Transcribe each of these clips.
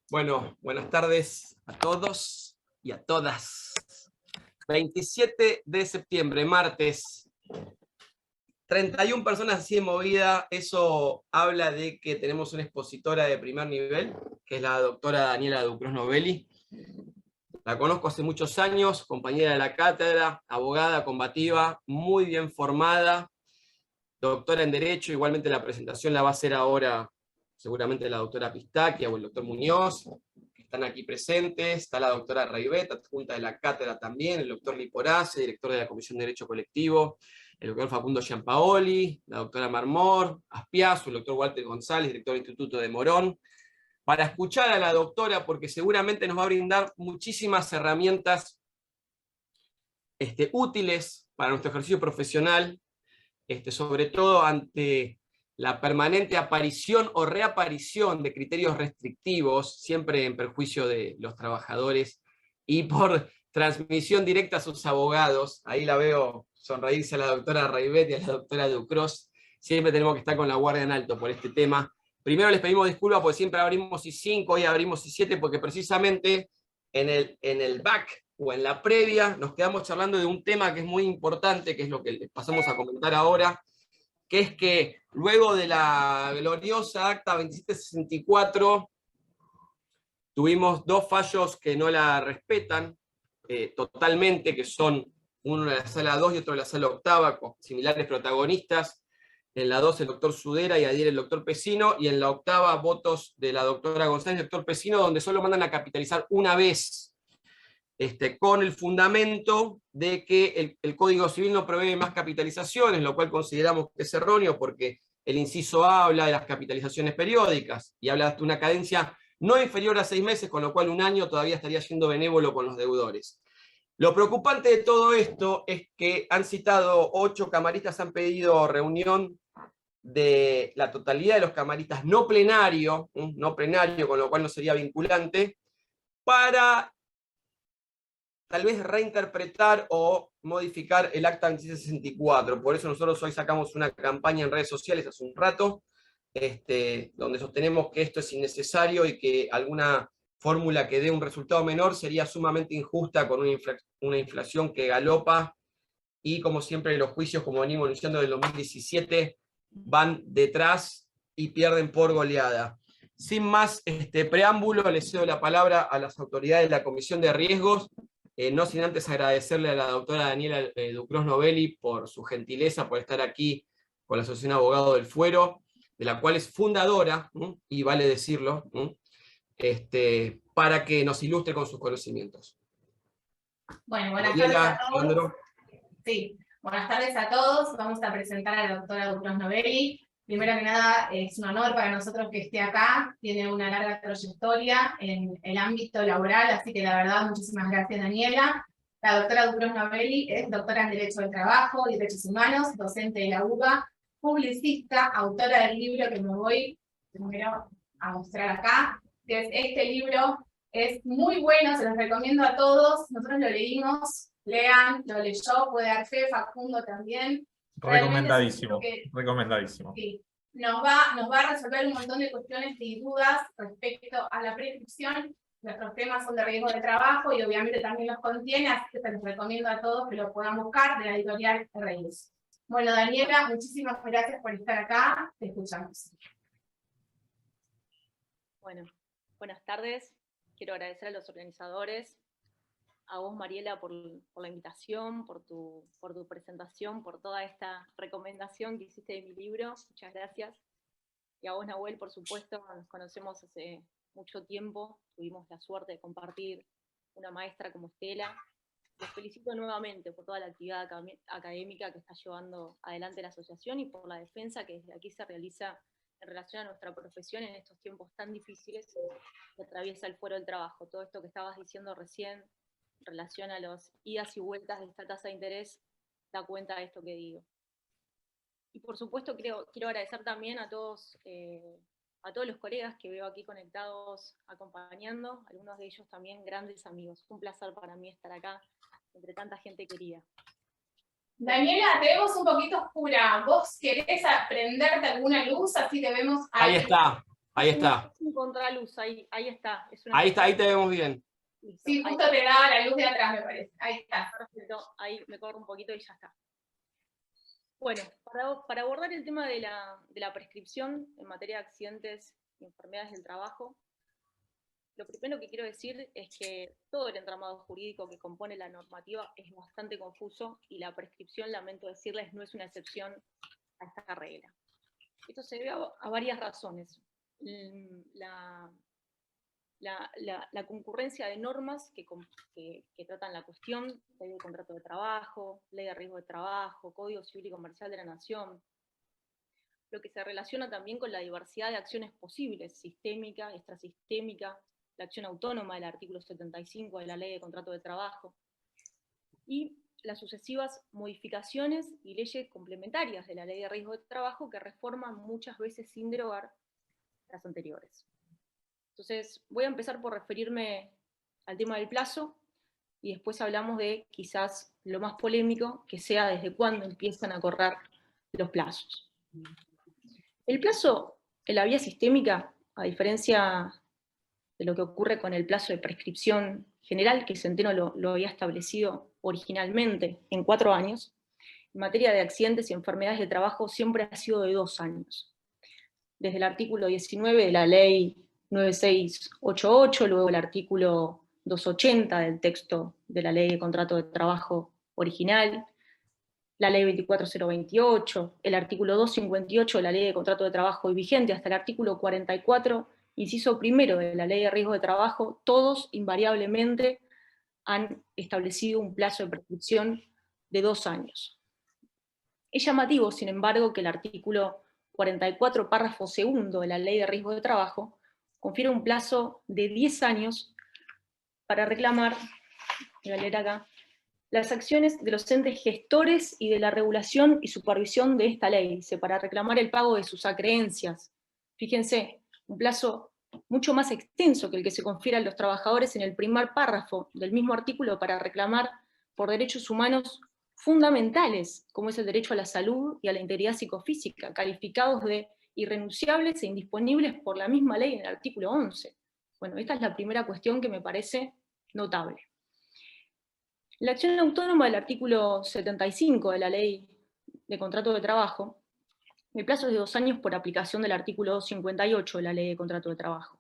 Bueno, buenas tardes a todos y a todas. 27 de septiembre, martes. 31 personas así de movida. Eso habla de que tenemos una expositora de primer nivel, que es la doctora Daniela Ducros Novelli. La conozco hace muchos años, compañera de la cátedra, abogada combativa, muy bien formada, doctora en Derecho. Igualmente la presentación la va a hacer ahora seguramente la doctora Pistaquia o el doctor Muñoz, que están aquí presentes. Está la doctora Raibet, adjunta de la cátedra también, el doctor Liporace, director de la Comisión de Derecho Colectivo, el doctor Facundo Giampaoli, la doctora Marmor, Aspiazu, el doctor Walter González, director del Instituto de Morón, para escuchar a la doctora, porque seguramente nos va a brindar muchísimas herramientas útiles para nuestro ejercicio profesional, sobre todo ante la permanente aparición o reaparición de criterios restrictivos, siempre en perjuicio de los trabajadores y por transmisión directa a sus abogados. Ahí la veo sonreírse a la doctora Raibet y a la doctora Ducros. Siempre tenemos que estar con la guardia en alto por este tema. Primero les pedimos disculpas porque siempre abrimos I5, hoy abrimos I7, porque precisamente en el back o en la previa nos quedamos charlando de un tema que es muy importante, que es lo que les pasamos a comentar ahora, que es que luego de la gloriosa acta 2764 tuvimos dos fallos que no la respetan totalmente, que son uno de la sala 2 y otro de la sala octava, con similares protagonistas. En la 2 el doctor Sudera y ayer el doctor Pesino, y en la octava votos de la doctora González y el doctor Pesino, donde solo mandan a capitalizar una vez, con el fundamento de que el Código Civil no prevé más capitalizaciones, lo cual consideramos que es erróneo porque el inciso A habla de las capitalizaciones periódicas y habla de una cadencia no inferior a 6 meses, con lo cual un año todavía estaría siendo benévolo con los deudores. Lo preocupante de todo esto es que han citado 8 camaristas, han pedido reunión de la totalidad de los camaristas no plenario, con lo cual no sería vinculante, para tal vez reinterpretar o modificar el acta 2764. Por eso nosotros hoy sacamos una campaña en redes sociales hace un rato, donde sostenemos que esto es innecesario y que alguna fórmula que dé un resultado menor sería sumamente injusta con una inflación que galopa, y como siempre los juicios, como venimos anunciando del 2017, van detrás y pierden por goleada. Sin más preámbulo, le cedo la palabra a las autoridades de la Comisión de Riesgos, no sin antes agradecerle a la doctora Daniela Ducros Novelli por su gentileza, por estar aquí con la Asociación de Abogados del Fuero, de la cual es fundadora, y vale decirlo, para que nos ilustre con sus conocimientos. Bueno, buenas tardes a todos. Sí, buenas tardes a todos. Vamos a presentar a la doctora Ducros Novelli. Primero que nada, es un honor para nosotros que esté acá. Tiene una larga trayectoria en el ámbito laboral, así que la verdad, muchísimas gracias, Daniela. La doctora Ducros Novelli es doctora en Derecho del Trabajo y Derechos Humanos, docente de la UBA, publicista, autora del libro que me voy primero a mostrar acá, que es este libro. Es muy bueno, se los recomiendo a todos. Nosotros lo leímos, lean, lo leyó, puede dar fe, Facundo también. Recomendadísimo, recomendadísimo. Sí, nos va a resolver un montón de cuestiones y dudas respecto a la prescripción. Nuestros temas son de riesgo de trabajo y obviamente también los contiene, así que se los recomiendo a todos que lo puedan buscar, de la editorial Reyes. Bueno, Daniela, muchísimas gracias por estar acá, te escuchamos. Bueno, buenas tardes. Quiero agradecer a los organizadores, a vos, Mariela, por la invitación, por tu presentación, por toda esta recomendación que hiciste de mi libro. Muchas gracias. Y a vos, Nahuel, por supuesto, nos conocemos hace mucho tiempo. Tuvimos la suerte de compartir una maestra como Estela. Les felicito nuevamente por toda la actividad académica que está llevando adelante la asociación y por la defensa que desde aquí se realiza en relación a nuestra profesión en estos tiempos tan difíciles que atraviesa el Fuero del Trabajo. Todo esto que estabas diciendo recién en relación a los idas y vueltas de esta tasa de interés da cuenta de esto que digo. Y por supuesto quiero agradecer también a todos los colegas que veo aquí conectados acompañando, algunos de ellos también grandes amigos. Un placer para mí estar acá entre tanta gente querida. Daniela, te vemos un poquito oscura. ¿Vos querés prenderte alguna luz? Así te vemos ahí. Ahí está. Un contraluz, ahí está. Ahí está, ahí te vemos bien. Listo, Sí, justo te daba la luz de atrás, me parece. Ahí está. perfecto, ahí me corro un poquito y ya está. Bueno, para abordar el tema de la prescripción en materia de accidentes y enfermedades del trabajo, lo primero que quiero decir es que todo el entramado jurídico que compone la normativa es bastante confuso y la prescripción, lamento decirles, no es una excepción a esta regla. Esto se debe a varias razones. La concurrencia de normas que tratan la cuestión, ley de contrato de trabajo, ley de riesgo de trabajo, Código Civil y Comercial de la Nación, lo que se relaciona también con la diversidad de acciones posibles, sistémica, extrasistémica, la acción autónoma del artículo 75 de la Ley de Contrato de Trabajo, y las sucesivas modificaciones y leyes complementarias de la Ley de Riesgo de Trabajo que reforman muchas veces sin derogar las anteriores. Entonces, voy a empezar por referirme al tema del plazo, y después hablamos de quizás lo más polémico, que sea desde cuándo empiezan a correr los plazos. El plazo en la vía sistémica, a diferencia de lo que ocurre con el plazo de prescripción general, que Centeno lo había establecido originalmente en 4 años, en materia de accidentes y enfermedades de trabajo siempre ha sido de 2 años. Desde el artículo 19 de la ley 9688, luego el artículo 280 del texto de la ley de contrato de trabajo original, la ley 24028, el artículo 258 de la ley de contrato de trabajo vigente, hasta el artículo 44, inciso primero de la ley de riesgo de trabajo, todos invariablemente han establecido un plazo de prescripción de 2 años. Es llamativo, sin embargo, que el artículo 44, párrafo segundo de la ley de riesgo de trabajo, confiere un plazo de 10 años para reclamar, voy a leer acá, las acciones de los entes gestores y de la regulación y supervisión de esta ley, dice, para reclamar el pago de sus acreencias. Fíjense, un plazo mucho más extenso que el que se confiere a los trabajadores en el primer párrafo del mismo artículo para reclamar por derechos humanos fundamentales, como es el derecho a la salud y a la integridad psicofísica, calificados de irrenunciables e indisponibles por la misma ley en el artículo 11. Bueno, esta es la primera cuestión que me parece notable. La acción autónoma del artículo 75 de la Ley de Contrato de Trabajo, el plazo es de 2 años por aplicación del artículo 258 de la Ley de Contrato de Trabajo.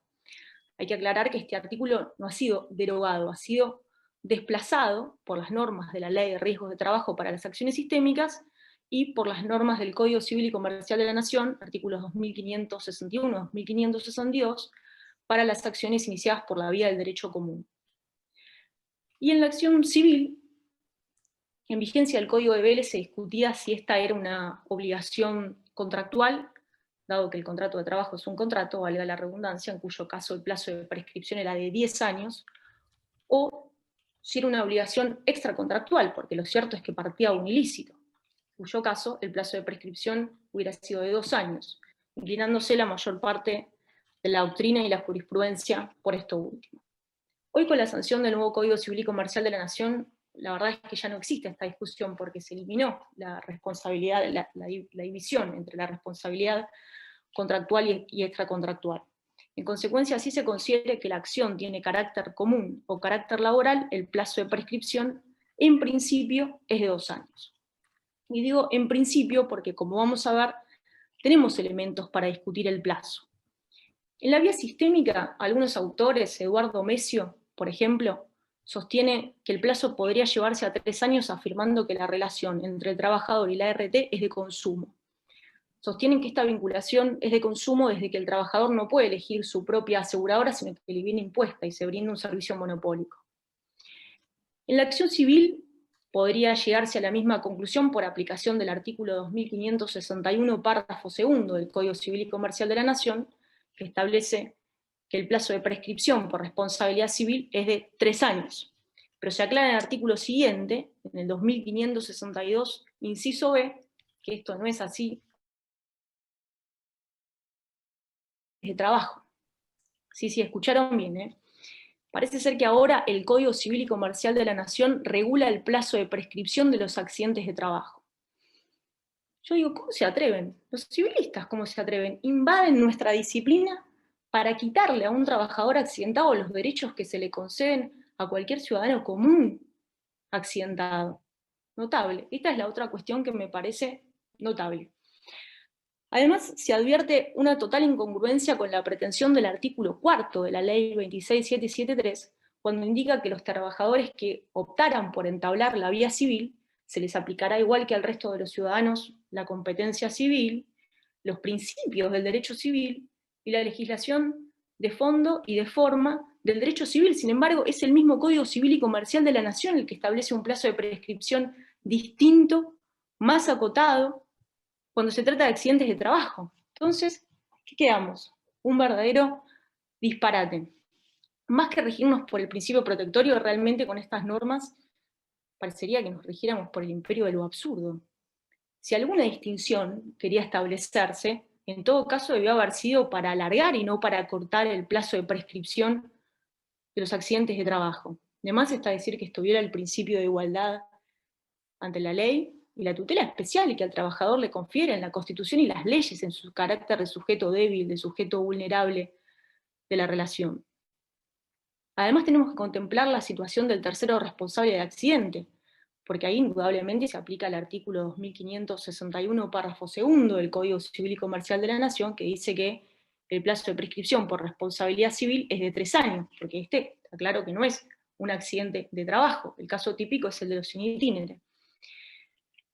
Hay que aclarar que este artículo no ha sido derogado, ha sido desplazado por las normas de la Ley de Riesgos de Trabajo para las acciones sistémicas y por las normas del Código Civil y Comercial de la Nación, artículos 2561, 2562, para las acciones iniciadas por la vía del derecho común. Y en la acción civil, en vigencia del Código de Vélez, se discutía si esta era una obligación contractual, dado que el contrato de trabajo es un contrato, valga la redundancia, en cuyo caso el plazo de prescripción era de 10 años, o si era una obligación extracontractual, porque lo cierto es que partía de un ilícito, en cuyo caso el plazo de prescripción hubiera sido de 2 años, inclinándose la mayor parte de la doctrina y la jurisprudencia por esto último. Hoy, con la sanción del nuevo Código Civil y Comercial de la Nación, la verdad es que ya no existe esta discusión porque se eliminó la responsabilidad, la división entre la responsabilidad contractual y extracontractual. En consecuencia, si se considera que la acción tiene carácter común o carácter laboral, el plazo de prescripción, en principio, es de 2 años. Y digo en principio porque, como vamos a ver, tenemos elementos para discutir el plazo. En la vía sistémica, algunos autores, Eduardo Mesio, por ejemplo, sostiene que el plazo podría llevarse a 3 años afirmando que la relación entre el trabajador y la ART es de consumo. Sostienen que esta vinculación es de consumo desde que el trabajador no puede elegir su propia aseguradora, sino que le viene impuesta y se brinda un servicio monopólico. En la acción civil podría llegarse a la misma conclusión por aplicación del artículo 2561, párrafo segundo del Código Civil y Comercial de la Nación, que establece que el plazo de prescripción por responsabilidad civil es de 3 años. Pero se aclara en el artículo siguiente, en el 2562, inciso B, que esto no es así, de trabajo. Sí, escucharon bien, ¿eh? Parece ser que ahora el Código Civil y Comercial de la Nación regula el plazo de prescripción de los accidentes de trabajo. Yo digo, ¿cómo se atreven? Los civilistas, ¿cómo se atreven? Invaden nuestra disciplina para quitarle a un trabajador accidentado los derechos que se le conceden a cualquier ciudadano común accidentado. Notable. Esta es la otra cuestión que me parece notable. Además, se advierte una total incongruencia con la pretensión del artículo 4 de la Ley 26773, cuando indica que los trabajadores que optaran por entablar la vía civil, se les aplicará igual que al resto de los ciudadanos la competencia civil, los principios del derecho civil y la legislación de fondo y de forma del derecho civil. Sin embargo, es el mismo Código Civil y Comercial de la Nación el que establece un plazo de prescripción distinto, más acotado, cuando se trata de accidentes de trabajo. Entonces, ¿qué quedamos? Un verdadero disparate. Más que regirnos por el principio protectorio, realmente con estas normas parecería que nos rigiéramos por el imperio de lo absurdo. Si alguna distinción quería establecerse, en todo caso debió haber sido para alargar y no para acortar el plazo de prescripción de los accidentes de trabajo. Además está decir que estuviera el principio de igualdad ante la ley y la tutela especial que al trabajador le confieren la Constitución y las leyes en su carácter de sujeto débil, de sujeto vulnerable de la relación. Además tenemos que contemplar la situación del tercero responsable del accidente, porque ahí indudablemente se aplica el artículo 2561, párrafo segundo del Código Civil y Comercial de la Nación, que dice que el plazo de prescripción por responsabilidad civil es de 3 años, porque está claro que no es un accidente de trabajo, el caso típico es el de los in itinere.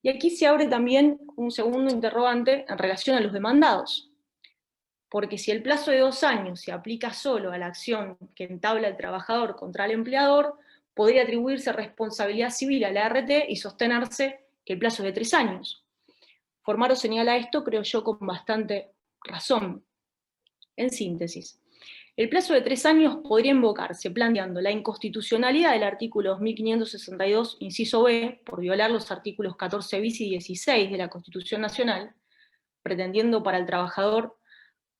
Y aquí se abre también un segundo interrogante en relación a los demandados, porque si el plazo de 2 años se aplica solo a la acción que entabla el trabajador contra el empleador, podría atribuirse responsabilidad civil a la ART y sostenerse que el plazo es de 3 años. Formaro señala esto, creo yo, con bastante razón. En síntesis, el plazo de 3 años podría invocarse planteando la inconstitucionalidad del artículo 2562, inciso B, por violar los artículos 14 bis y 16 de la Constitución Nacional, pretendiendo para el trabajador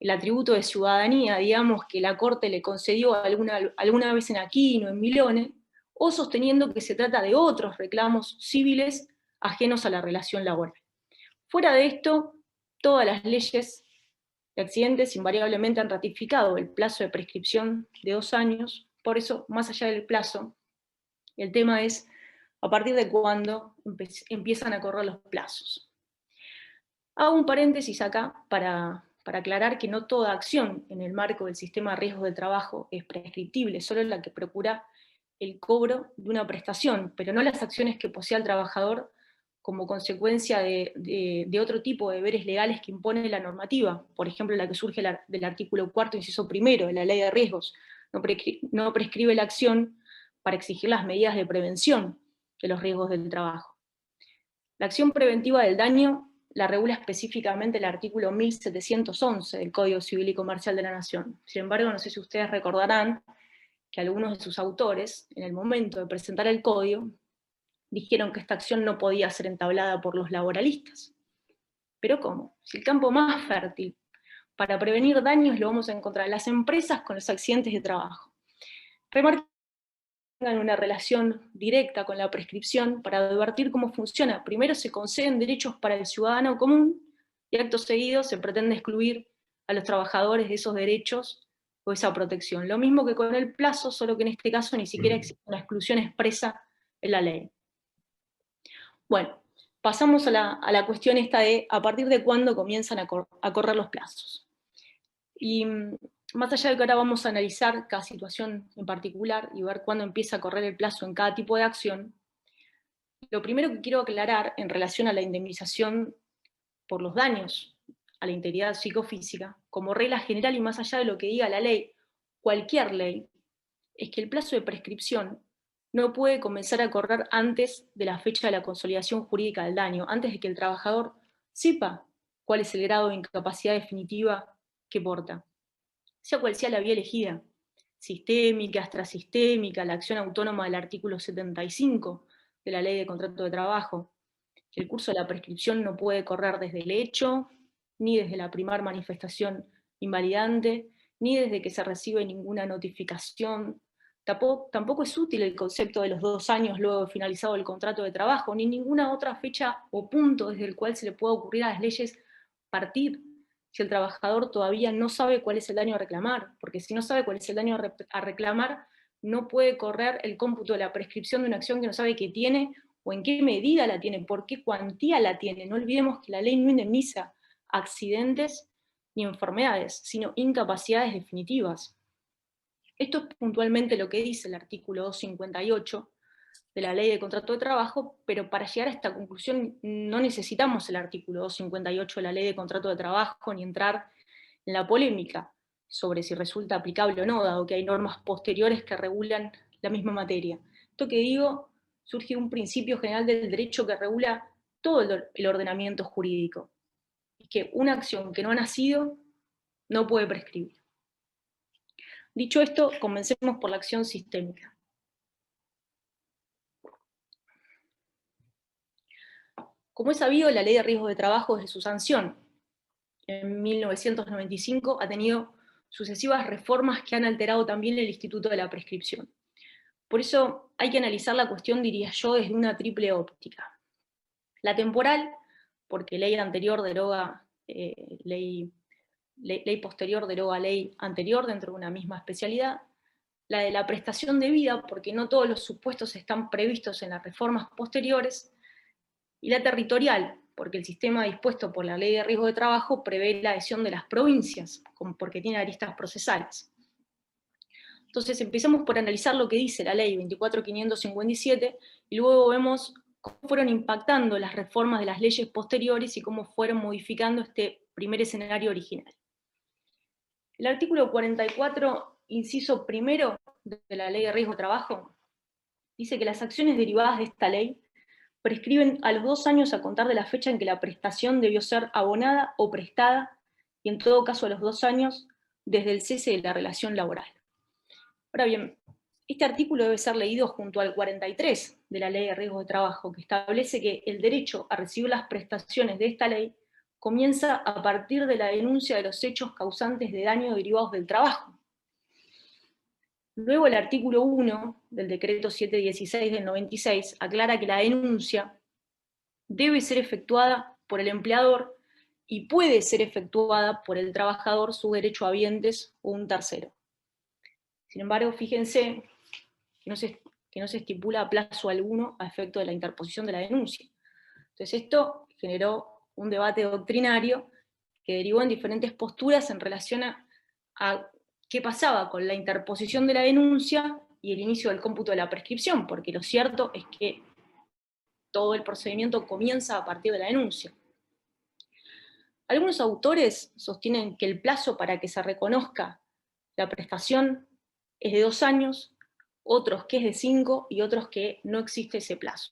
el atributo de ciudadanía, digamos, que la Corte le concedió alguna vez en Aquino, en Milone, o sosteniendo que se trata de otros reclamos civiles ajenos a la relación laboral. Fuera de esto, todas las leyes de accidentes invariablemente han ratificado el plazo de prescripción de 2 años, por eso, más allá del plazo, el tema es a partir de cuándo empiezan a correr los plazos. Hago un paréntesis acá para aclarar que no toda acción en el marco del sistema de riesgos de trabajo es prescriptible, solo la que procura el cobro de una prestación, pero no las acciones que posea el trabajador como consecuencia de otro tipo de deberes legales que impone la normativa, por ejemplo la que surge del artículo 4, inciso primero de la Ley de Riesgos, no prescribe la acción para exigir las medidas de prevención de los riesgos del trabajo. La acción preventiva del daño la regula específicamente el artículo 1711 del Código Civil y Comercial de la Nación. Sin embargo, no sé si ustedes recordarán que algunos de sus autores, en el momento de presentar el código, dijeron que esta acción no podía ser entablada por los laboralistas. ¿Pero cómo? Si el campo más fértil para prevenir daños lo vamos a encontrar en las empresas con los accidentes de trabajo. Remarquen una relación directa con la prescripción para advertir cómo funciona. Primero se conceden derechos para el ciudadano común y acto seguido se pretende excluir a los trabajadores de esos derechos o esa protección. Lo mismo que con el plazo, solo que en este caso ni siquiera existe una exclusión expresa en la ley. Bueno, pasamos a la cuestión esta de a partir de cuándo comienzan a correr los plazos. Y más allá de que ahora vamos a analizar cada situación en particular y ver cuándo empieza a correr el plazo en cada tipo de acción, lo primero que quiero aclarar en relación a la indemnización por los daños a la integridad psicofísica, como regla general y más allá de lo que diga la ley, cualquier ley, es que el plazo de prescripción no puede comenzar a correr antes de la fecha de la consolidación jurídica del daño, antes de que el trabajador sepa cuál es el grado de incapacidad definitiva que porta. Sea cual sea la vía elegida, sistémica, extrasistémica, la acción autónoma del artículo 75 de la Ley de Contrato de Trabajo, el curso de la prescripción no puede correr desde el hecho, ni desde la primera manifestación invalidante, ni desde que se recibe ninguna notificación. Tampoco es útil el concepto de los 2 años luego de finalizado el contrato de trabajo, ni ninguna otra fecha o punto desde el cual se le pueda ocurrir a las leyes partir si el trabajador todavía no sabe cuál es el daño a reclamar, porque si no sabe cuál es el daño a reclamar, no puede correr el cómputo de la prescripción de una acción que no sabe qué tiene, o en qué medida la tiene, por qué cuantía la tiene. No olvidemos que la ley no indemniza accidentes ni enfermedades, sino incapacidades definitivas. Esto es puntualmente lo que dice el artículo 258 de la Ley de Contrato de Trabajo, pero para llegar a esta conclusión no necesitamos el artículo 258 de la Ley de Contrato de Trabajo ni entrar en la polémica sobre si resulta aplicable o no, dado que hay normas posteriores que regulan la misma materia. Esto que digo surge de un principio general del derecho que regula todo el ordenamiento jurídico. Es que una acción que no ha nacido no puede prescribir. Dicho esto, comencemos por la acción sistémica. Como es sabido, la Ley de Riesgos de Trabajo desde su sanción en 1995 ha tenido sucesivas reformas que han alterado también el instituto de la prescripción. Por eso hay que analizar la cuestión, diría yo, desde una triple óptica. La temporal, porque ley anterior deroga ley posterior deroga ley anterior dentro de una misma especialidad. La de la prestación debida, porque no todos los supuestos están previstos en las reformas posteriores. Y la territorial, porque el sistema dispuesto por la Ley de Riesgo de Trabajo prevé la adhesión de las provincias, porque tiene aristas procesales. Entonces empezamos por analizar lo que dice la Ley 24.557, y luego vemos cómo fueron impactando las reformas de las leyes posteriores y cómo fueron modificando este primer escenario original. El artículo 44, inciso primero de la Ley de Riesgo de Trabajo, dice que las acciones derivadas de esta ley prescriben a los 2 años a contar de la fecha en que la prestación debió ser abonada o prestada, y en todo caso a los 2 años desde el cese de la relación laboral. Ahora bien, este artículo debe ser leído junto al 43 de la Ley de Riesgo de Trabajo, que establece que el derecho a recibir las prestaciones de esta ley comienza a partir de la denuncia de los hechos causantes de daño derivados del trabajo. Luego el artículo 1 del decreto 716 del 96 aclara que la denuncia debe ser efectuada por el empleador y puede ser efectuada por el trabajador, sus derechohabientes o un tercero. Sin embargo, fíjense que no se estipula plazo alguno a efecto de la interposición de la denuncia. Entonces esto generó un debate doctrinario que derivó en diferentes posturas en relación a qué pasaba con la interposición de la denuncia y el inicio del cómputo de la prescripción, porque lo cierto es que todo el procedimiento comienza a partir de la denuncia. Algunos autores sostienen que el plazo para que se reconozca la prestación es de 2 años, otros que es de 5 y otros que no existe ese plazo.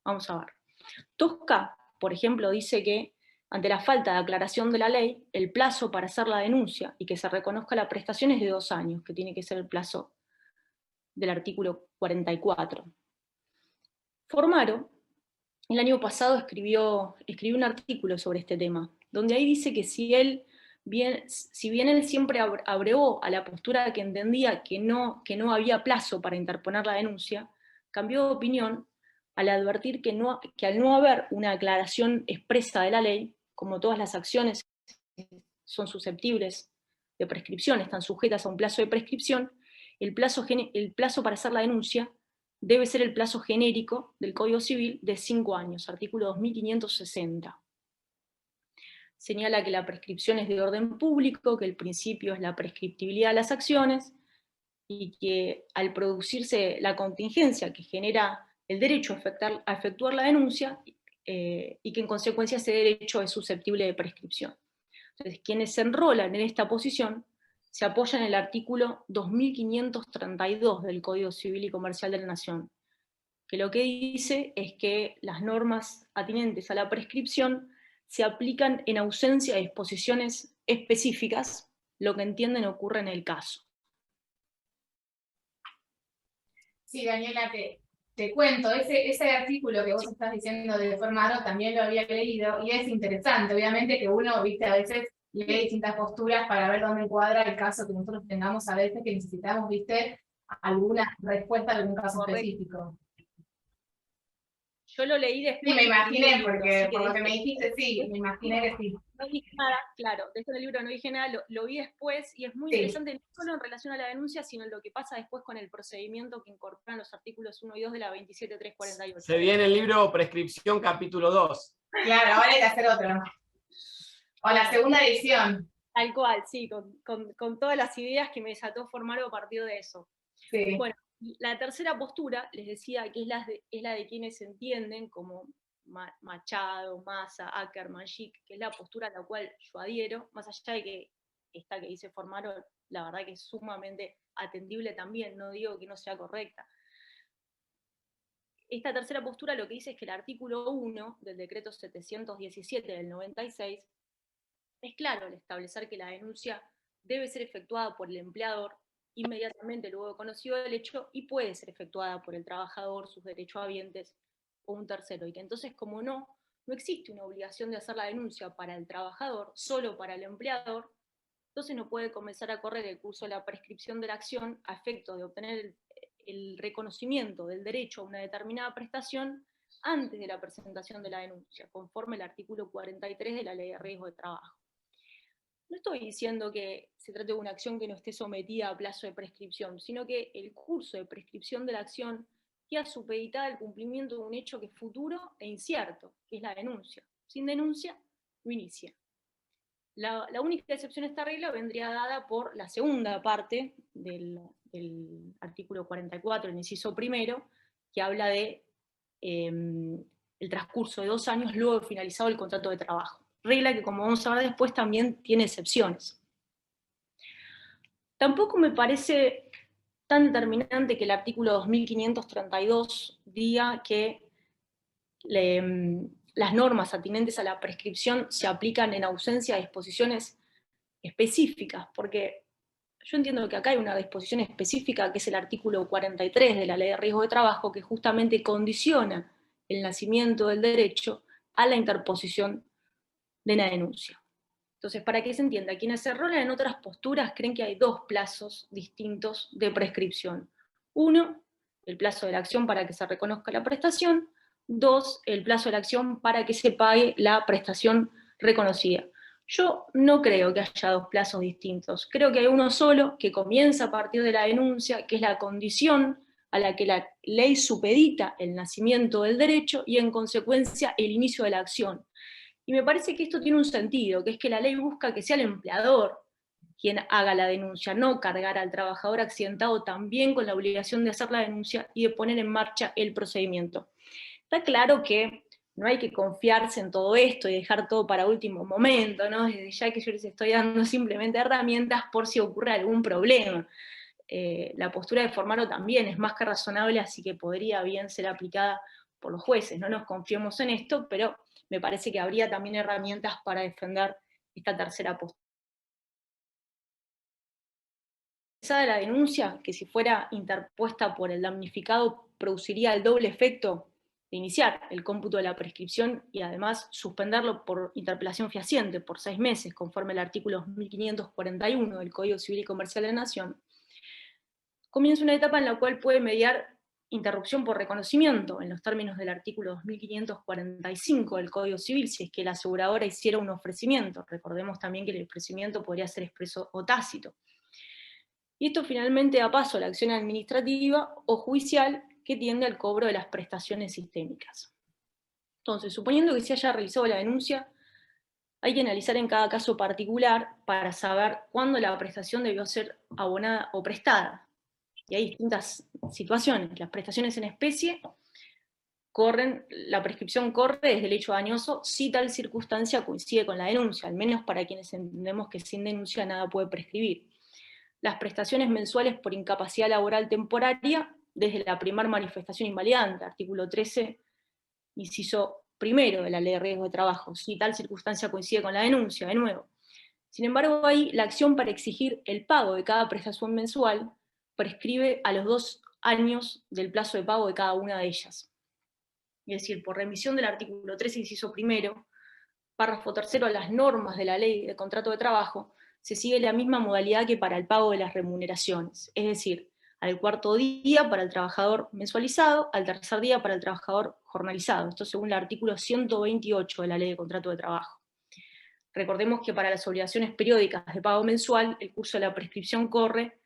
Vamos a ver. Tosca, por ejemplo, dice que ante la falta de aclaración de la ley, el plazo para hacer la denuncia y que se reconozca la prestación es de 2 años, que tiene que ser el plazo del artículo 44. Formaro, el año pasado escribió un artículo sobre este tema, donde ahí dice que si bien él siempre abrevó a la postura que entendía que no había plazo para interponer la denuncia, cambió de opinión al advertir que al no haber una aclaración expresa de la ley, como todas las acciones son susceptibles de prescripción, están sujetas a un plazo de prescripción, el plazo para hacer la denuncia debe ser el plazo genérico del Código Civil de 5 años, artículo 2560. Señala que la prescripción es de orden público, que el principio es la prescriptibilidad de las acciones, y que al producirse la contingencia que genera el derecho a efectuar la denuncia, y que en consecuencia ese derecho es susceptible de prescripción. Entonces, quienes se enrolan en esta posición se apoyan en el artículo 2532 del Código Civil y Comercial de la Nación, que lo que dice es que las normas atinentes a la prescripción se aplican en ausencia de disposiciones específicas, lo que entienden ocurre en el caso. Sí, Daniela, te cuento, ese artículo que vos estás diciendo de Formaro también lo había leído, y es interesante, obviamente que uno, viste, a veces lee distintas posturas para ver dónde encuadra el caso que nosotros tengamos a veces, que necesitamos, viste, alguna respuesta a algún caso específico. Yo lo leí después. Sí, me imaginé, libro, porque por lo que me dijiste, sí, me imaginé que sí. No dije nada, claro, de esto del libro no dije nada, lo vi después, y es muy interesante, no solo en relación a la denuncia, sino en lo que pasa después con el procedimiento que incorporan los artículos 1 y 2 de la 27348. Se viene el libro Prescripción capítulo 2. Claro, ahora hay que hacer otro. O la segunda edición. Tal cual, sí, con todas las ideas que me desató Formaro a partir de eso. Sí. Bueno, la tercera postura, les decía, que es la de quienes entienden como Machado, Massa, Ackerman, Schick, que es la postura a la cual yo adhiero, más allá de que esta que dice Formaro, la verdad que es sumamente atendible también, no digo que no sea correcta. Esta tercera postura lo que dice es que el artículo 1 del decreto 717 del 96 es claro al establecer que la denuncia debe ser efectuada por el empleador inmediatamente luego de conocido el hecho y puede ser efectuada por el trabajador, sus derechohabientes o un tercero. Y que entonces, como no existe una obligación de hacer la denuncia para el trabajador, solo para el empleador, entonces no puede comenzar a correr el curso de la prescripción de la acción a efecto de obtener el reconocimiento del derecho a una determinada prestación antes de la presentación de la denuncia, conforme al artículo 43 de la Ley de Riesgo de Trabajo. No estoy diciendo que se trate de una acción que no esté sometida a plazo de prescripción, sino que el curso de prescripción de la acción queda supeditada al cumplimiento de un hecho que es futuro e incierto, que es la denuncia. Sin denuncia, no inicia. La única excepción a esta regla vendría dada por la segunda parte del artículo 44, el inciso primero, que habla de el transcurso de 2 años luego de finalizado el contrato de trabajo. Regla que, como vamos a ver después, también tiene excepciones. Tampoco me parece tan determinante que el artículo 2532 diga que las normas atinentes a la prescripción se aplican en ausencia de disposiciones específicas, porque yo entiendo que acá hay una disposición específica que es el artículo 43 de la Ley de Riesgo de Trabajo, que justamente condiciona el nacimiento del derecho a la interposición de la denuncia. Entonces, para que se entienda, quienes se rolan en otras posturas creen que hay 2 plazos distintos de prescripción. 1, el plazo de la acción para que se reconozca la prestación. 2, el plazo de la acción para que se pague la prestación reconocida. Yo no creo que haya 2 plazos distintos. Creo que hay uno solo que comienza a partir de la denuncia, que es la condición a la que la ley supedita el nacimiento del derecho y, en consecuencia, el inicio de la acción. Y me parece que esto tiene un sentido, que es que la ley busca que sea el empleador quien haga la denuncia, no cargar al trabajador accidentado también con la obligación de hacer la denuncia y de poner en marcha el procedimiento. Está claro que no hay que confiarse en todo esto y dejar todo para último momento, ¿no? Desde ya que yo les estoy dando simplemente herramientas por si ocurre algún problema. La postura de Formaro también es más que razonable, así que podría bien ser aplicada por los jueces. No nos confiemos en esto, pero me parece que habría también herramientas para defender esta tercera postura. De la denuncia, que si fuera interpuesta por el damnificado, produciría el doble efecto de iniciar el cómputo de la prescripción y además suspenderlo por interpelación fehaciente por 6 meses, conforme al artículo 1541 del Código Civil y Comercial de la Nación. Comienza una etapa en la cual puede mediar interrupción por reconocimiento, en los términos del artículo 2545 del Código Civil, si es que la aseguradora hiciera un ofrecimiento. Recordemos también que el ofrecimiento podría ser expreso o tácito. Y esto finalmente da paso a la acción administrativa o judicial que tiende al cobro de las prestaciones sistémicas. Entonces, suponiendo que se haya realizado la denuncia, hay que analizar en cada caso particular para saber cuándo la prestación debió ser abonada o prestada. Y hay distintas situaciones. Las prestaciones en especie la prescripción corre desde el hecho dañoso si tal circunstancia coincide con la denuncia, al menos para quienes entendemos que sin denuncia nada puede prescribir. Las prestaciones mensuales por incapacidad laboral temporaria desde la primera manifestación invalidante, artículo 13, inciso primero de la Ley de Riesgo de Trabajo, si tal circunstancia coincide con la denuncia, de nuevo. Sin embargo, ahí la acción para exigir el pago de cada prestación mensual prescribe a los 2 años del plazo de pago de cada una de ellas. Es decir, por remisión del artículo 13, inciso primero, párrafo tercero, a las normas de la Ley de Contrato de Trabajo, se sigue la misma modalidad que para el pago de las remuneraciones. Es decir, al cuarto día para el trabajador mensualizado, al tercer día para el trabajador jornalizado. Esto según el artículo 128 de la Ley de Contrato de Trabajo. Recordemos que para las obligaciones periódicas de pago mensual, el curso de la prescripción corre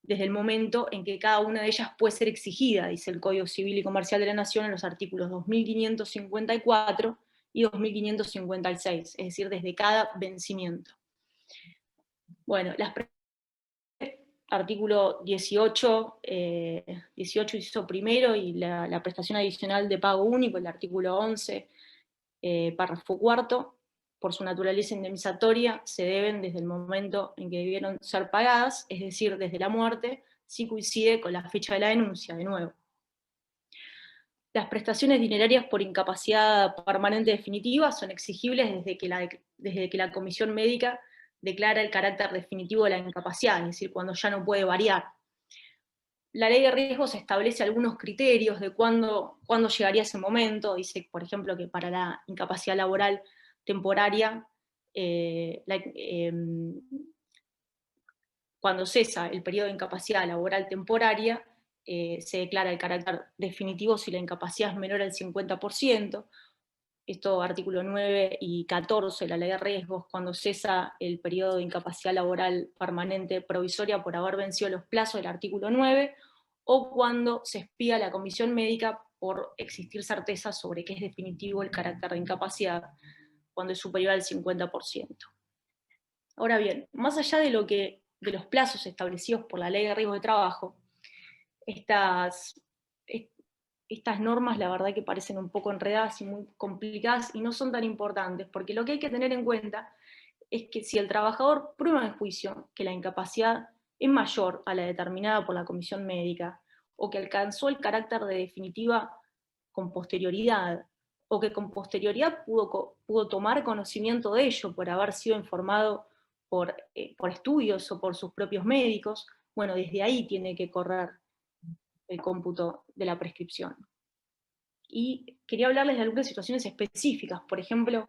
desde el momento en que cada una de ellas puede ser exigida, dice el Código Civil y Comercial de la Nación en los artículos 2554 y 2556, es decir, desde cada vencimiento. Bueno, artículo 18, 18 inciso primero, y la prestación adicional de pago único, el artículo 11, párrafo cuarto, por su naturaleza indemnizatoria, se deben desde el momento en que debieron ser pagadas, es decir, desde la muerte, si coincide con la fecha de la denuncia, de nuevo. Las prestaciones dinerarias por incapacidad permanente definitiva son exigibles desde que la comisión médica declara el carácter definitivo de la incapacidad, es decir, cuando ya no puede variar. La ley de riesgos establece algunos criterios de cuándo llegaría ese momento. Dice, por ejemplo, que para la incapacidad laboral temporaria, cuando cesa el periodo de incapacidad laboral temporaria, se declara el carácter definitivo si la incapacidad es menor al 50%. Esto, artículo 9 y 14 de la ley de riesgos, cuando cesa el periodo de incapacidad laboral permanente provisoria por haber vencido los plazos del artículo 9, o cuando se expía la comisión médica por existir certeza sobre que es definitivo el carácter de incapacidad, cuando es superior al 50%. Ahora bien, más allá de los plazos establecidos por la Ley de Riesgos de Trabajo, estas normas la verdad que parecen un poco enredadas y muy complicadas y no son tan importantes, porque lo que hay que tener en cuenta es que si el trabajador prueba en juicio que la incapacidad es mayor a la determinada por la comisión médica, o que alcanzó el carácter de definitiva con posterioridad, o que con posterioridad pudo tomar conocimiento de ello por haber sido informado por estudios o por sus propios médicos, bueno, desde ahí tiene que correr el cómputo de la prescripción. Y quería hablarles de algunas situaciones específicas, por ejemplo,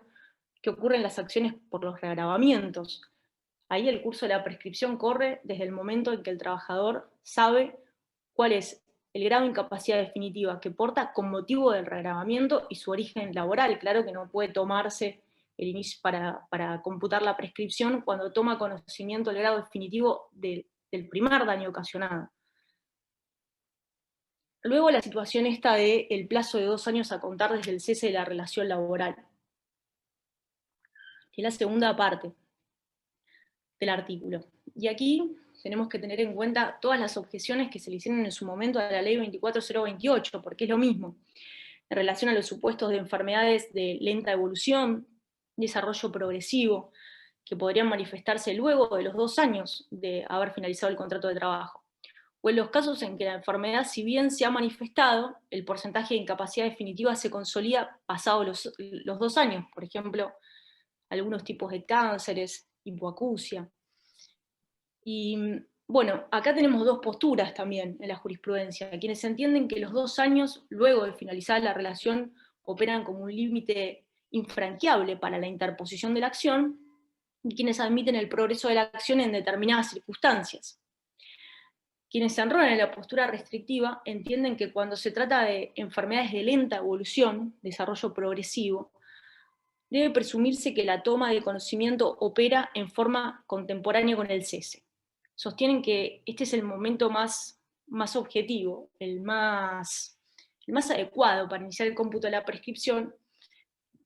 que ocurren las acciones por los reagravamientos. Ahí el curso de la prescripción corre desde el momento en que el trabajador sabe cuál es el grado de incapacidad definitiva que porta con motivo del reagravamiento y su origen laboral. Claro que no puede tomarse el inicio para computar la prescripción cuando toma conocimiento del grado definitivo del primer daño ocasionado. Luego la situación esta de el plazo de 2 años a contar desde el cese de la relación laboral, que es la segunda parte del artículo. Y aquí tenemos que tener en cuenta todas las objeciones que se le hicieron en su momento a la ley 24028, porque es lo mismo, en relación a los supuestos de enfermedades de lenta evolución, desarrollo progresivo, que podrían manifestarse luego de los 2 años de haber finalizado el contrato de trabajo, o en los casos en que la enfermedad, si bien se ha manifestado, el porcentaje de incapacidad definitiva se consolida pasados los 2 años, por ejemplo, algunos tipos de cánceres, hipoacusia. Y bueno, acá tenemos dos posturas también en la jurisprudencia, quienes entienden que los 2 años luego de finalizar la relación operan como un límite infranqueable para la interposición de la acción, y quienes admiten el progreso de la acción en determinadas circunstancias. Quienes se enrolan en la postura restrictiva entienden que cuando se trata de enfermedades de lenta evolución, desarrollo progresivo, debe presumirse que la toma de conocimiento opera en forma contemporánea con el cese. Sostienen que este es el momento más objetivo, el más adecuado para iniciar el cómputo de la prescripción,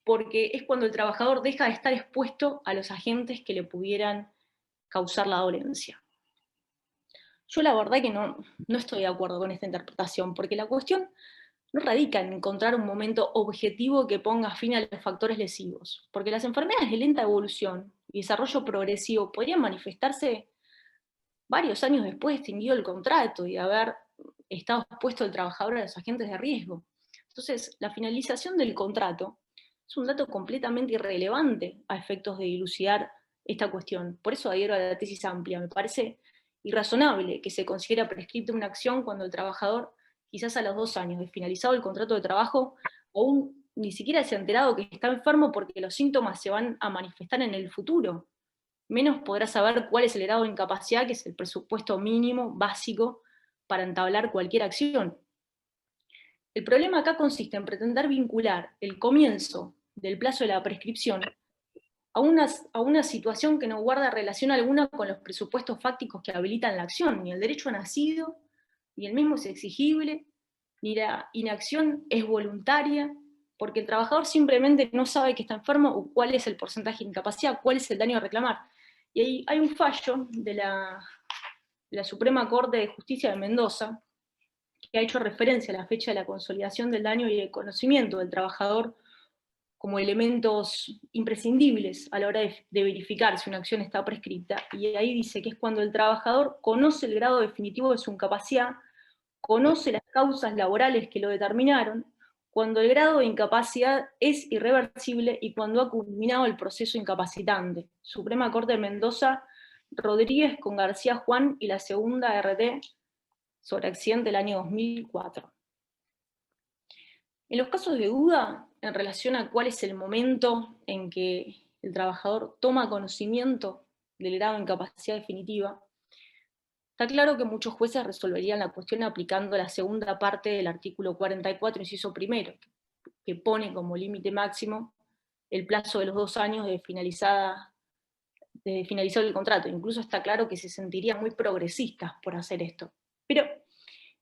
porque es cuando el trabajador deja de estar expuesto a los agentes que le pudieran causar la dolencia. Yo la verdad que no estoy de acuerdo con esta interpretación, porque la cuestión no radica en encontrar un momento objetivo que ponga fin a los factores lesivos, porque las enfermedades de lenta evolución y desarrollo progresivo podrían manifestarse varios años después de extinguido el contrato y de haber estado expuesto el trabajador a los agentes de riesgo. Entonces, la finalización del contrato es un dato completamente irrelevante a efectos de dilucidar esta cuestión. Por eso adhiero a la tesis amplia. Me parece irrazonable que se considere prescripta una acción cuando el trabajador, quizás a los 2 años de finalizado el contrato de trabajo, aún ni siquiera se ha enterado que está enfermo porque los síntomas se van a manifestar en el futuro. Menos podrá saber cuál es el grado de incapacidad, que es el presupuesto mínimo, básico, para entablar cualquier acción. El problema acá consiste en pretender vincular el comienzo del plazo de la prescripción a una situación que no guarda relación alguna con los presupuestos fácticos que habilitan la acción. Ni el derecho ha nacido, ni el mismo es exigible, ni la inacción es voluntaria, porque el trabajador simplemente no sabe que está enfermo o cuál es el porcentaje de incapacidad, cuál es el daño a reclamar. Y ahí hay un fallo de la Suprema Corte de Justicia de Mendoza, que ha hecho referencia a la fecha de la consolidación del daño y el conocimiento del trabajador como elementos imprescindibles a la hora de verificar si una acción está prescripta, y ahí dice que es cuando el trabajador conoce el grado definitivo de su incapacidad, conoce las causas laborales que lo determinaron, cuando el grado de incapacidad es irreversible y cuando ha culminado el proceso incapacitante. Suprema Corte de Mendoza, Rodríguez con García Juan y la segunda RT sobre accidente del año 2004. En los casos de duda, en relación a cuál es el momento en que el trabajador toma conocimiento del grado de incapacidad definitiva, está claro que muchos jueces resolverían la cuestión aplicando la segunda parte del artículo 44, inciso primero, que pone como límite máximo el plazo de los 2 años de finalizado el contrato. Incluso está claro que se sentirían muy progresistas por hacer esto. Pero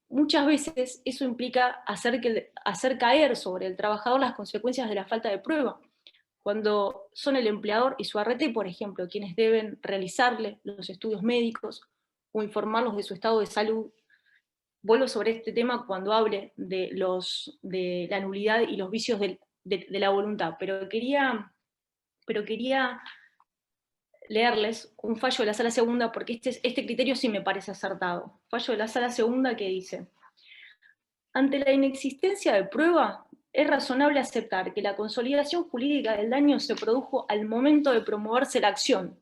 muchas veces eso implica hacer caer sobre el trabajador las consecuencias de la falta de prueba, cuando son el empleador y su ART, por ejemplo, quienes deben realizarle los estudios médicos o informarlos de su estado de salud. Vuelvo sobre este tema cuando hable de la nulidad y los vicios de la voluntad, pero quería leerles un fallo de la Sala Segunda, porque este criterio sí me parece acertado. Fallo de la Sala Segunda que dice: ante la inexistencia de prueba, es razonable aceptar que la consolidación jurídica del daño se produjo al momento de promoverse la acción,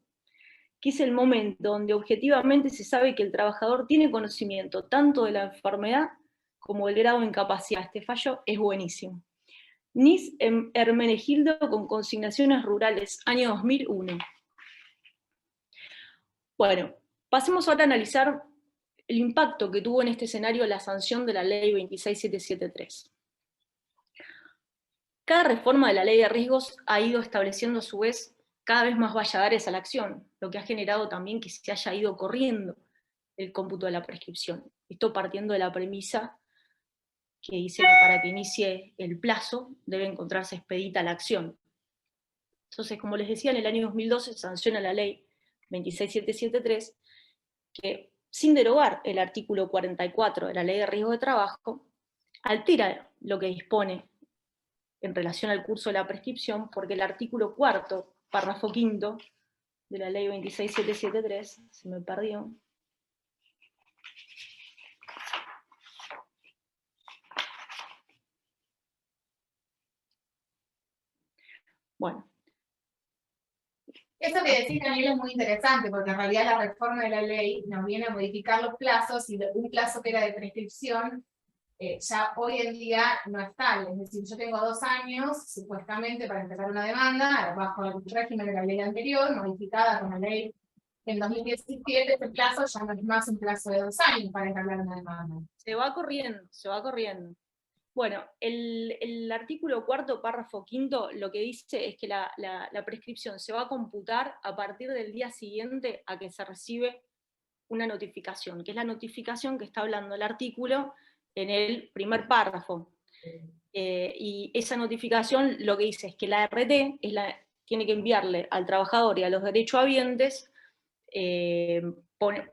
que es el momento donde objetivamente se sabe que el trabajador tiene conocimiento tanto de la enfermedad como del grado de incapacidad. Este fallo es buenísimo. Nis Hermenegildo con consignaciones rurales, año 2001. Bueno, pasemos ahora a analizar el impacto que tuvo en este escenario la sanción de la Ley 26773. Cada reforma de la Ley de Riesgos ha ido estableciendo a su vez cada vez más valladares a la acción, lo que ha generado también que se haya ido corriendo el cómputo de la prescripción. Esto partiendo de la premisa que dice que para que inicie el plazo debe encontrarse expedita la acción. Entonces, como les decía, en el año 2012 se sanciona la Ley 26773, que sin derogar el artículo 44 de la Ley de Riesgo de Trabajo, altera lo que dispone en relación al curso de la prescripción, porque el artículo 4º, párrafo 5º, de la Ley 26773, se me perdió. Bueno. Eso que decís, Daniel, es muy interesante, porque en realidad la reforma de la ley nos viene a modificar los plazos, y un plazo que era de prescripción ya hoy en día no es tal. Es decir, yo tengo 2 años, supuestamente, para empezar una demanda, bajo el régimen de la ley anterior, modificada con la ley en 2017, este plazo ya no es más un plazo de 2 años para entablar una demanda. Se va corriendo. Bueno, el artículo 4º, párrafo 5º, lo que dice es que la prescripción se va a computar a partir del día siguiente a que se recibe una notificación, que es la notificación que está hablando el artículo en el primer párrafo. Y esa notificación lo que dice es que la RT tiene que enviarle al trabajador y a los derechohabientes,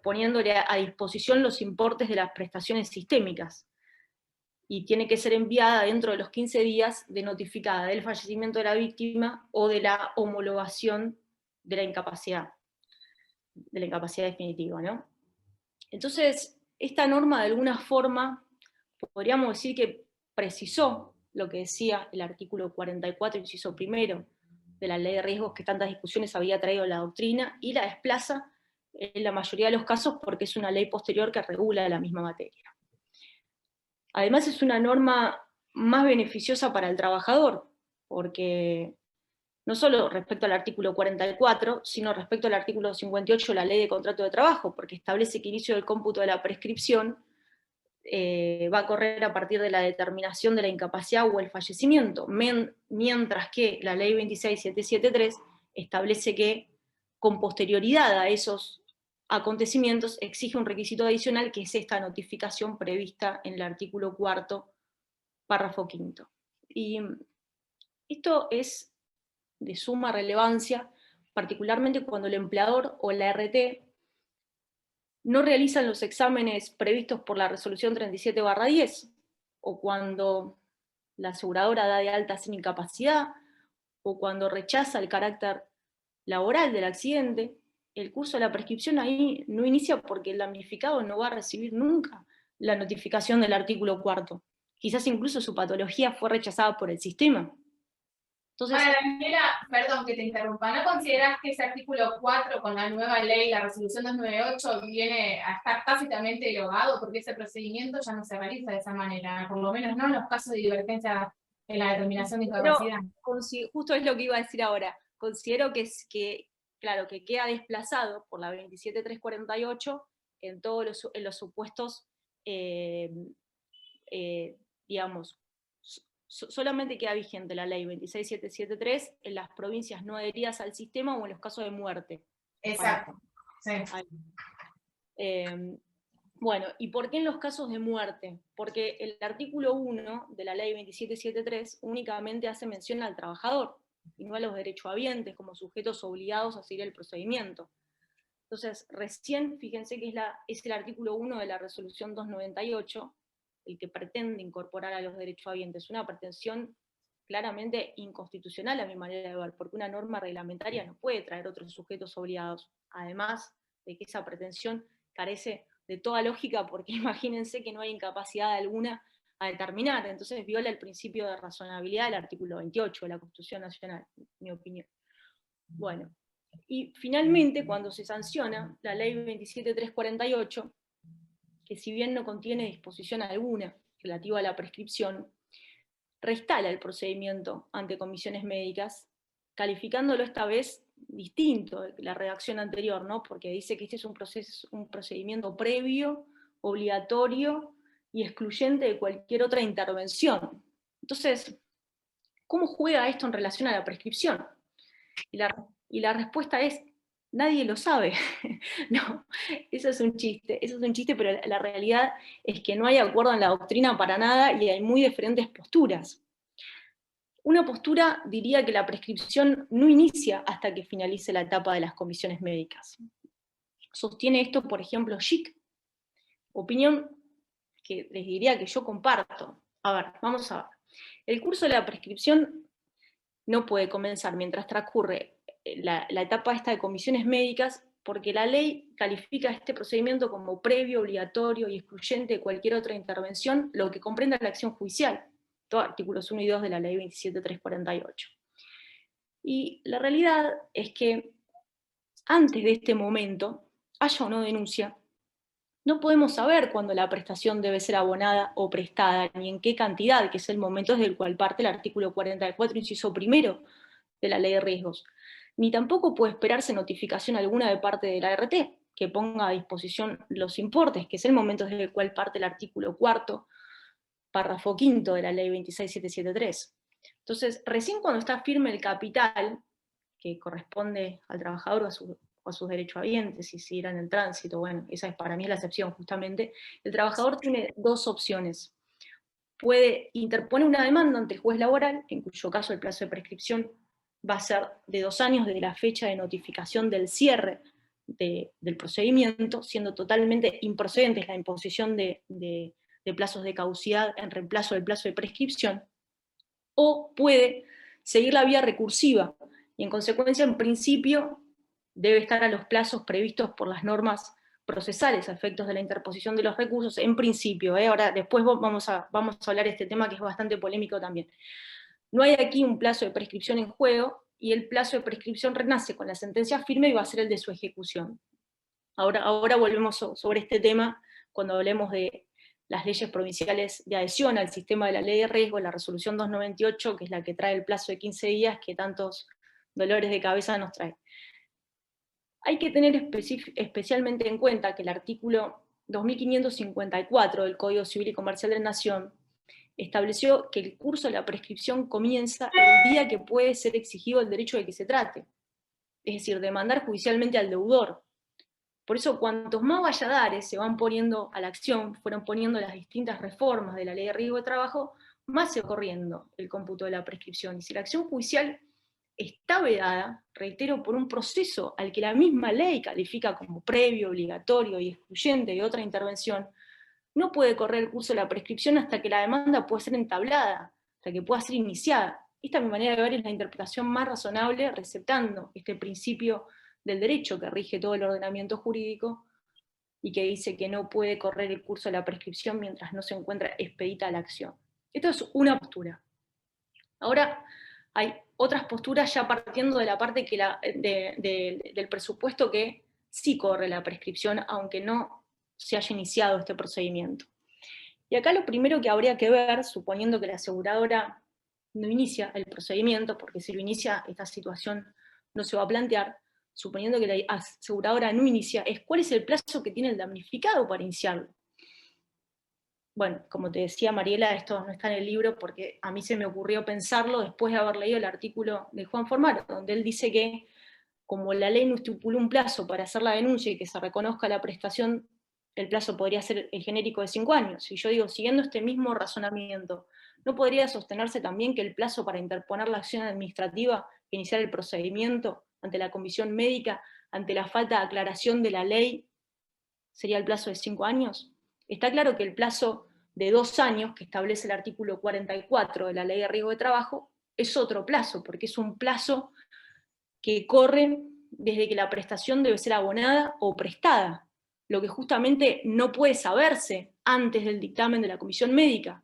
poniéndole a disposición los importes de las prestaciones sistémicas, y tiene que ser enviada dentro de los 15 días de notificada del fallecimiento de la víctima o de la homologación de la incapacidad definitiva, ¿no? Entonces, esta norma de alguna forma podríamos decir que precisó lo que decía el artículo 44, inciso primero, de la Ley de Riesgos que tantas discusiones había traído la doctrina, y la desplaza en la mayoría de los casos porque es una ley posterior que regula la misma materia. Además es una norma más beneficiosa para el trabajador, porque no solo respecto al artículo 44, sino respecto al artículo 58 de la Ley de Contrato de Trabajo, porque establece que inicio del cómputo de la prescripción va a correr a partir de la determinación de la incapacidad o el fallecimiento, mientras que la ley 26773 establece que con posterioridad a esos acontecimientos exige un requisito adicional, que es esta notificación prevista en el artículo 4º, párrafo 5º. Y esto es de suma relevancia, particularmente cuando el empleador o la RT no realizan los exámenes previstos por la resolución 37/10, o cuando la aseguradora da de alta sin incapacidad, o cuando rechaza el carácter laboral del accidente. El curso de la prescripción ahí no inicia porque el damnificado no va a recibir nunca la notificación del artículo 4º. Quizás incluso su patología fue rechazada por el sistema. Entonces, Daniela, perdón que te interrumpa, ¿no considerás que ese artículo 4 con la nueva ley, la resolución 298, viene a estar tácitamente derogado porque ese procedimiento ya no se realiza de esa manera, por lo menos no en los casos de divergencia en la determinación de incapacidad? Justo es lo que iba a decir ahora. Considero claro, que queda desplazado por la 27348 en todos los supuestos, digamos, solamente queda vigente la ley 26773 en las provincias no adheridas al sistema o en los casos de muerte. Exacto. Sí. Bueno, ¿y por qué en los casos de muerte? Porque el artículo 1 de la ley 26773 únicamente hace mención al trabajador, y no a los derechohabientes como sujetos obligados a seguir el procedimiento. Entonces, recién, fíjense que es el artículo 1 de la resolución 298, el que pretende incorporar a los derechohabientes, una pretensión claramente inconstitucional a mi manera de ver, porque una norma reglamentaria no puede traer otros sujetos obligados, además de que esa pretensión carece de toda lógica, porque imagínense que no hay incapacidad alguna a determinar, entonces viola el principio de razonabilidad del artículo 28 de la Constitución Nacional, en mi opinión. Bueno, y finalmente cuando se sanciona la ley 27348, que si bien no contiene disposición alguna relativa a la prescripción, reinstala el procedimiento ante comisiones médicas, calificándolo esta vez distinto de la redacción anterior, ¿no? Porque dice que este es un procedimiento previo, obligatorio y excluyente de cualquier otra intervención. Entonces, ¿cómo juega esto en relación a la prescripción? Y la respuesta es, nadie lo sabe. No, eso es un chiste, pero la realidad es que no hay acuerdo en la doctrina para nada y hay muy diferentes posturas. Una postura diría que la prescripción no inicia hasta que finalice la etapa de las comisiones médicas. Sostiene esto, por ejemplo, Schick, opinión que les diría que yo comparto. A ver, vamos a ver. El curso de la prescripción no puede comenzar mientras transcurre la etapa esta de comisiones médicas, porque la ley califica este procedimiento como previo, obligatorio y excluyente de cualquier otra intervención, lo que comprenda la acción judicial, todos artículos 1 y 2 de la ley 27348. Y la realidad es que antes de este momento, haya o no denuncia, no podemos saber cuándo la prestación debe ser abonada o prestada, ni en qué cantidad, que es el momento desde el cual parte el artículo 44, inciso primero de la ley de riesgos. Ni tampoco puede esperarse notificación alguna de parte de la ART, que ponga a disposición los importes, que es el momento desde el cual parte el artículo 4, párrafo 5 de la ley 26773. Entonces, recién cuando está firme el capital, que corresponde al trabajador o a sus derechohabientes, y si irán en tránsito, bueno, esa para mí es la excepción justamente, el trabajador tiene dos opciones. Puede interponer una demanda ante el juez laboral, en cuyo caso el plazo de prescripción va a ser de 2 años de la fecha de notificación del cierre del procedimiento, siendo totalmente improcedente la imposición de plazos de caducidad en reemplazo del plazo de prescripción, o puede seguir la vía recursiva, y en consecuencia, en principio, debe estar a los plazos previstos por las normas procesales a efectos de la interposición de los recursos, en principio. Ahora, después vamos a hablar de este tema que es bastante polémico también. No hay aquí un plazo de prescripción en juego, y el plazo de prescripción renace con la sentencia firme y va a ser el de su ejecución. Ahora volvemos sobre este tema cuando hablemos de las leyes provinciales de adhesión al sistema de la ley de riesgo, la resolución 298, que es la que trae el plazo de 15 días que tantos dolores de cabeza nos trae. Hay que tener especialmente en cuenta que el artículo 2554 del Código Civil y Comercial de la Nación estableció que el curso de la prescripción comienza el día que puede ser exigido el derecho de que se trate, es decir, demandar judicialmente al deudor. Por eso, cuantos más valladares se van poniendo a la acción, fueron poniendo las distintas reformas de la Ley de Riesgo de Trabajo, más se va corriendo el cómputo de la prescripción. Y si la acción judicial está vedada, reitero, por un proceso al que la misma ley califica como previo, obligatorio y excluyente de otra intervención, no puede correr el curso de la prescripción hasta que la demanda pueda ser entablada, hasta que pueda ser iniciada. Esta, a mi manera de ver, es la interpretación más razonable, receptando este principio del derecho que rige todo el ordenamiento jurídico y que dice que no puede correr el curso de la prescripción mientras no se encuentra expedita la acción. Esto es una postura. Ahora, hay otras posturas ya partiendo de la parte que del presupuesto que sí corre la prescripción, aunque no se haya iniciado este procedimiento. Y acá lo primero que habría que ver, suponiendo que la aseguradora no inicia el procedimiento, porque si lo inicia esta situación no se va a plantear, suponiendo que la aseguradora no inicia, es cuál es el plazo que tiene el damnificado para iniciarlo. Bueno, como te decía Mariela, esto no está en el libro porque a mí se me ocurrió pensarlo después de haber leído el artículo de Juan Formaro, donde él dice que como la ley no estipuló un plazo para hacer la denuncia y que se reconozca la prestación, el plazo podría ser el genérico de 5 años. Y yo digo, siguiendo este mismo razonamiento, ¿no podría sostenerse también que el plazo para interponer la acción administrativa e iniciar el procedimiento ante la comisión médica, ante la falta de aclaración de la ley, sería el plazo de 5 años? Está claro que el plazo de 2 años, que establece el artículo 44 de la Ley de Riesgo de Trabajo, es otro plazo, porque es un plazo que corre desde que la prestación debe ser abonada o prestada, lo que justamente no puede saberse antes del dictamen de la comisión médica,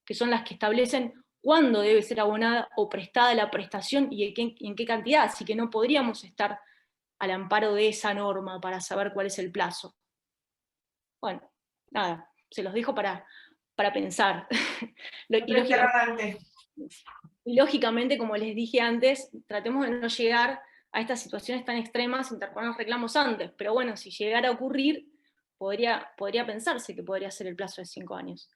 que son las que establecen cuándo debe ser abonada o prestada la prestación y en qué cantidad, así que no podríamos estar al amparo de esa norma para saber cuál es el plazo. Bueno, nada, se los dejo para pensar. Y lógicamente, como les dije antes, tratemos de no llegar a estas situaciones tan extremas, interponer reclamos antes, pero bueno, si llegara a ocurrir, podría pensarse que podría ser el plazo de 5 años.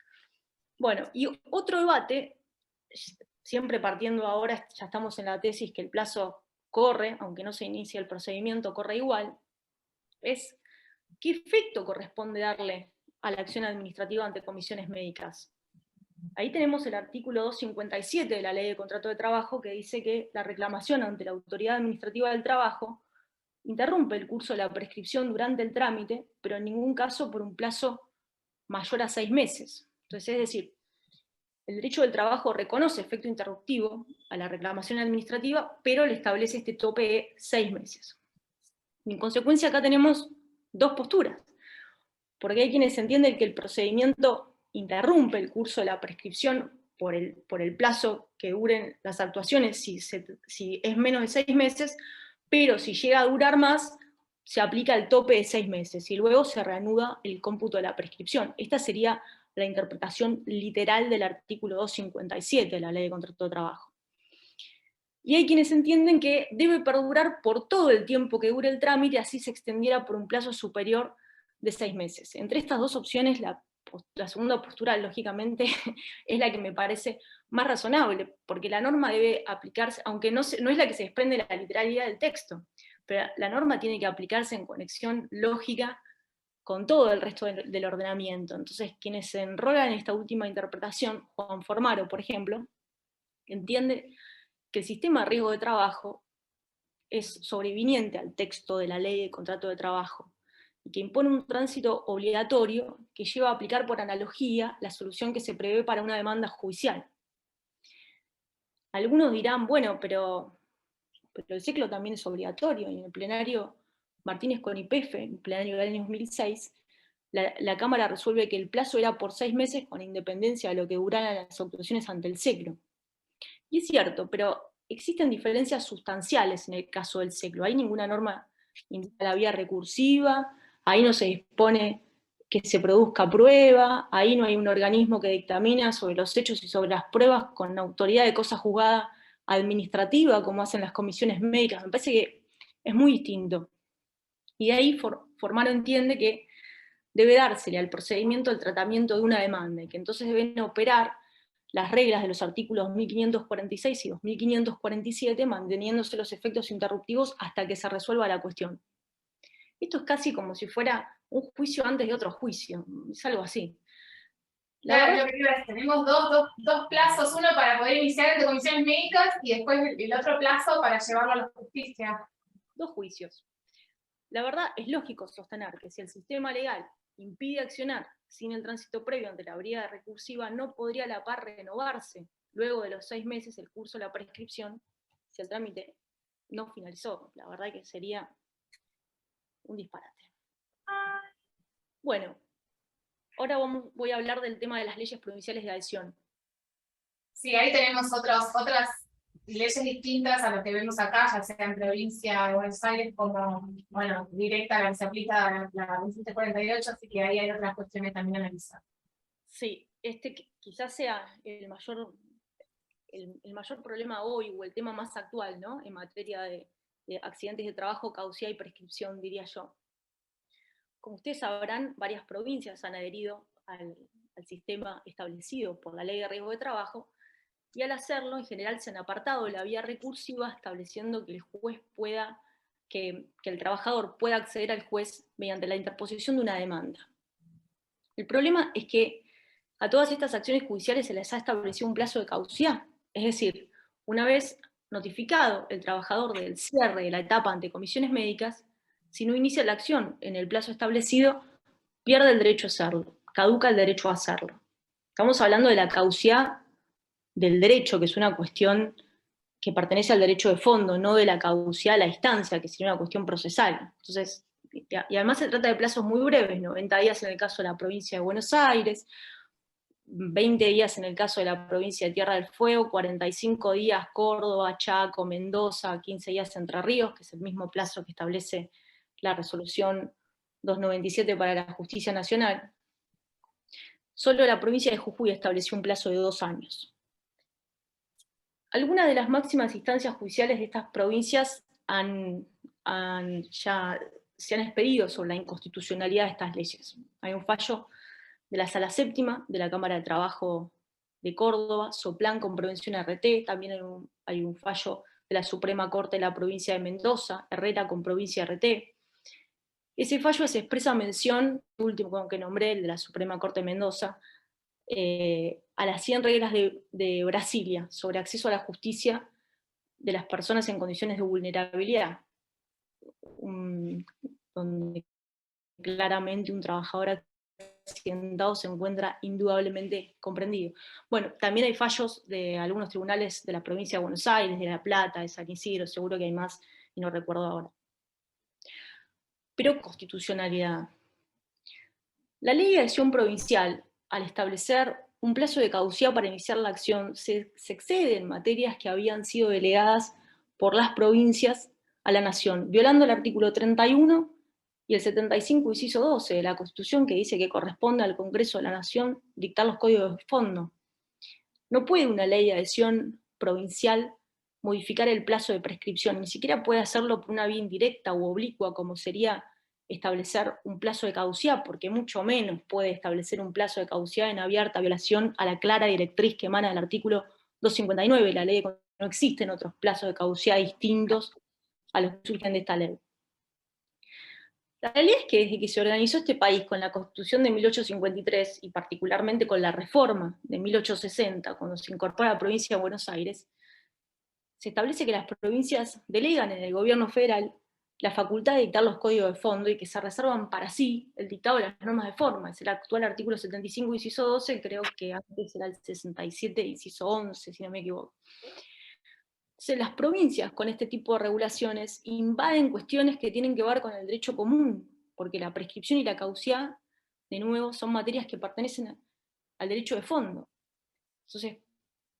Bueno, y otro debate, siempre partiendo ahora, ya estamos en la tesis que el plazo corre, aunque no se inicie el procedimiento, corre igual, es ¿qué efecto corresponde darle a la acción administrativa ante comisiones médicas? Ahí tenemos el artículo 257 de la Ley de Contrato de Trabajo que dice que la reclamación ante la Autoridad Administrativa del Trabajo interrumpe el curso de la prescripción durante el trámite, pero en ningún caso por un plazo mayor a 6 meses. Entonces, es decir, el derecho del trabajo reconoce efecto interruptivo a la reclamación administrativa, pero le establece este tope de 6 meses. Y en consecuencia acá tenemos dos posturas, porque hay quienes entienden que el procedimiento interrumpe el curso de la prescripción por el plazo que duren las actuaciones, si es menos de 6 meses, pero si llega a durar más, se aplica el tope de 6 meses, y luego se reanuda el cómputo de la prescripción. Esta sería la interpretación literal del artículo 257 de la Ley de Contrato de Trabajo. Y hay quienes entienden que debe perdurar por todo el tiempo que dure el trámite, así se extendiera por un plazo superior de 6 meses. Entre estas dos opciones, la segunda postura, lógicamente, es la que me parece más razonable, porque la norma debe aplicarse, aunque no es la que se desprende de la literalidad del texto, pero la norma tiene que aplicarse en conexión lógica con todo el resto del ordenamiento. Entonces, quienes se enrolan en esta última interpretación, Juan Formaro, por ejemplo, entiende que el sistema de riesgo de trabajo es sobreviniente al texto de la Ley de Contrato de Trabajo, y que impone un tránsito obligatorio que lleva a aplicar por analogía la solución que se prevé para una demanda judicial. Algunos dirán, bueno, pero el ciclo también es obligatorio, y en el plenario Martínez con YPF, en el plenario del año 2006, la Cámara resuelve que el plazo era por 6 meses con independencia de lo que duraran las actuaciones ante el SECLO. Y es cierto, pero existen diferencias sustanciales en el caso del SECLO. Hay ninguna norma indica la vía recursiva, ahí no se dispone que se produzca prueba, ahí no hay un organismo que dictamina sobre los hechos y sobre las pruebas con autoridad de cosa juzgada administrativa, como hacen las comisiones médicas. Me parece que es muy distinto. Y de ahí Formaro entiende que debe dársele al procedimiento el tratamiento de una demanda, y que entonces deben operar las reglas de los artículos 2546 y 2547, manteniéndose los efectos interruptivos hasta que se resuelva la cuestión. Esto es casi como si fuera un juicio antes de otro juicio, es algo así. Claro, lo que digo es, tenemos dos plazos, uno para poder iniciar ante comisiones médicas y después el otro plazo para llevarlo a la justicia. Dos juicios. La verdad es lógico sostener que si el sistema legal impide accionar sin el tránsito previo ante la brida recursiva, no podría a la par renovarse luego de los 6 meses el curso de la prescripción si el trámite no finalizó. La verdad que sería un disparate. Bueno, ahora voy a hablar del tema de las leyes provinciales de adhesión. Sí, ahí tenemos otras leyes distintas a lo que vemos acá, ya sea en provincia de Buenos Aires, como, bueno, directa a la que se aplica la 1748, así que ahí hay otras cuestiones también a analizar. Sí, este quizás sea el mayor problema hoy, o el tema más actual, ¿no? En materia de accidentes de trabajo, causalidad y prescripción, diría yo. Como ustedes sabrán, varias provincias han adherido al sistema establecido por la Ley de Riesgo de Trabajo, y al hacerlo, en general, se han apartado de la vía recursiva, estableciendo que el juez que el trabajador pueda acceder al juez mediante la interposición de una demanda. El problema es que a todas estas acciones judiciales se les ha establecido un plazo de caducidad, es decir, una vez notificado el trabajador del cierre de la etapa ante comisiones médicas, si no inicia la acción en el plazo establecido, pierde el derecho a hacerlo, caduca el derecho a hacerlo. Estamos hablando de la caducidad del derecho, que es una cuestión que pertenece al derecho de fondo, no de la caducidad a la instancia, que sería una cuestión procesal. Entonces, y además se trata de plazos muy breves, 90 días en el caso de la provincia de Buenos Aires, 20 días en el caso de la provincia de Tierra del Fuego, 45 días Córdoba, Chaco, Mendoza, 15 días Entre Ríos, que es el mismo plazo que establece la resolución 297 para la Justicia Nacional. Solo la provincia de Jujuy estableció un plazo de 2 años. Algunas de las máximas instancias judiciales de estas provincias ya se han expedido sobre la inconstitucionalidad de estas leyes. Hay un fallo de la Sala Séptima de la Cámara de Trabajo de Córdoba, Soplan con Prevención RT, también hay un fallo de la Suprema Corte de la provincia de Mendoza, Herrera con Provincia RT. Ese fallo es expresa mención, el último que nombré, el de la Suprema Corte de Mendoza, a las 100 reglas de Brasilia sobre acceso a la justicia de las personas en condiciones de vulnerabilidad, donde claramente un trabajador accidentado se encuentra indudablemente comprendido. Bueno, también hay fallos de algunos tribunales de la provincia de Buenos Aires, de La Plata, de San Isidro, seguro que hay más y no recuerdo ahora. Pero constitucionalidad. La ley de acción provincial, al establecer un plazo de caducidad para iniciar la acción, se excede en materias que habían sido delegadas por las provincias a la Nación, violando el artículo 31 y el 75, inciso 12 de la Constitución, que dice que corresponde al Congreso de la Nación dictar los códigos de fondo. No puede una ley de adhesión provincial modificar el plazo de prescripción, ni siquiera puede hacerlo por una vía indirecta u oblicua, como sería establecer un plazo de caducidad, porque mucho menos puede establecer un plazo de caducidad en abierta violación a la clara directriz que emana del artículo 259, la ley de que no existen otros plazos de caducidad distintos a los que surgen de esta ley. La realidad es que desde que se organizó este país con la Constitución de 1853, y particularmente con la Reforma de 1860, cuando se incorpora la provincia de Buenos Aires, se establece que las provincias delegan en el gobierno federal la facultad de dictar los códigos de fondo y que se reservan para sí el dictado de las normas de forma. Es el actual artículo 75, inciso 12, creo que antes era el 67, inciso 11, si no me equivoco. Entonces, las provincias con este tipo de regulaciones invaden cuestiones que tienen que ver con el derecho común, porque la prescripción y la caducidad, de nuevo, son materias que pertenecen al derecho de fondo. Entonces,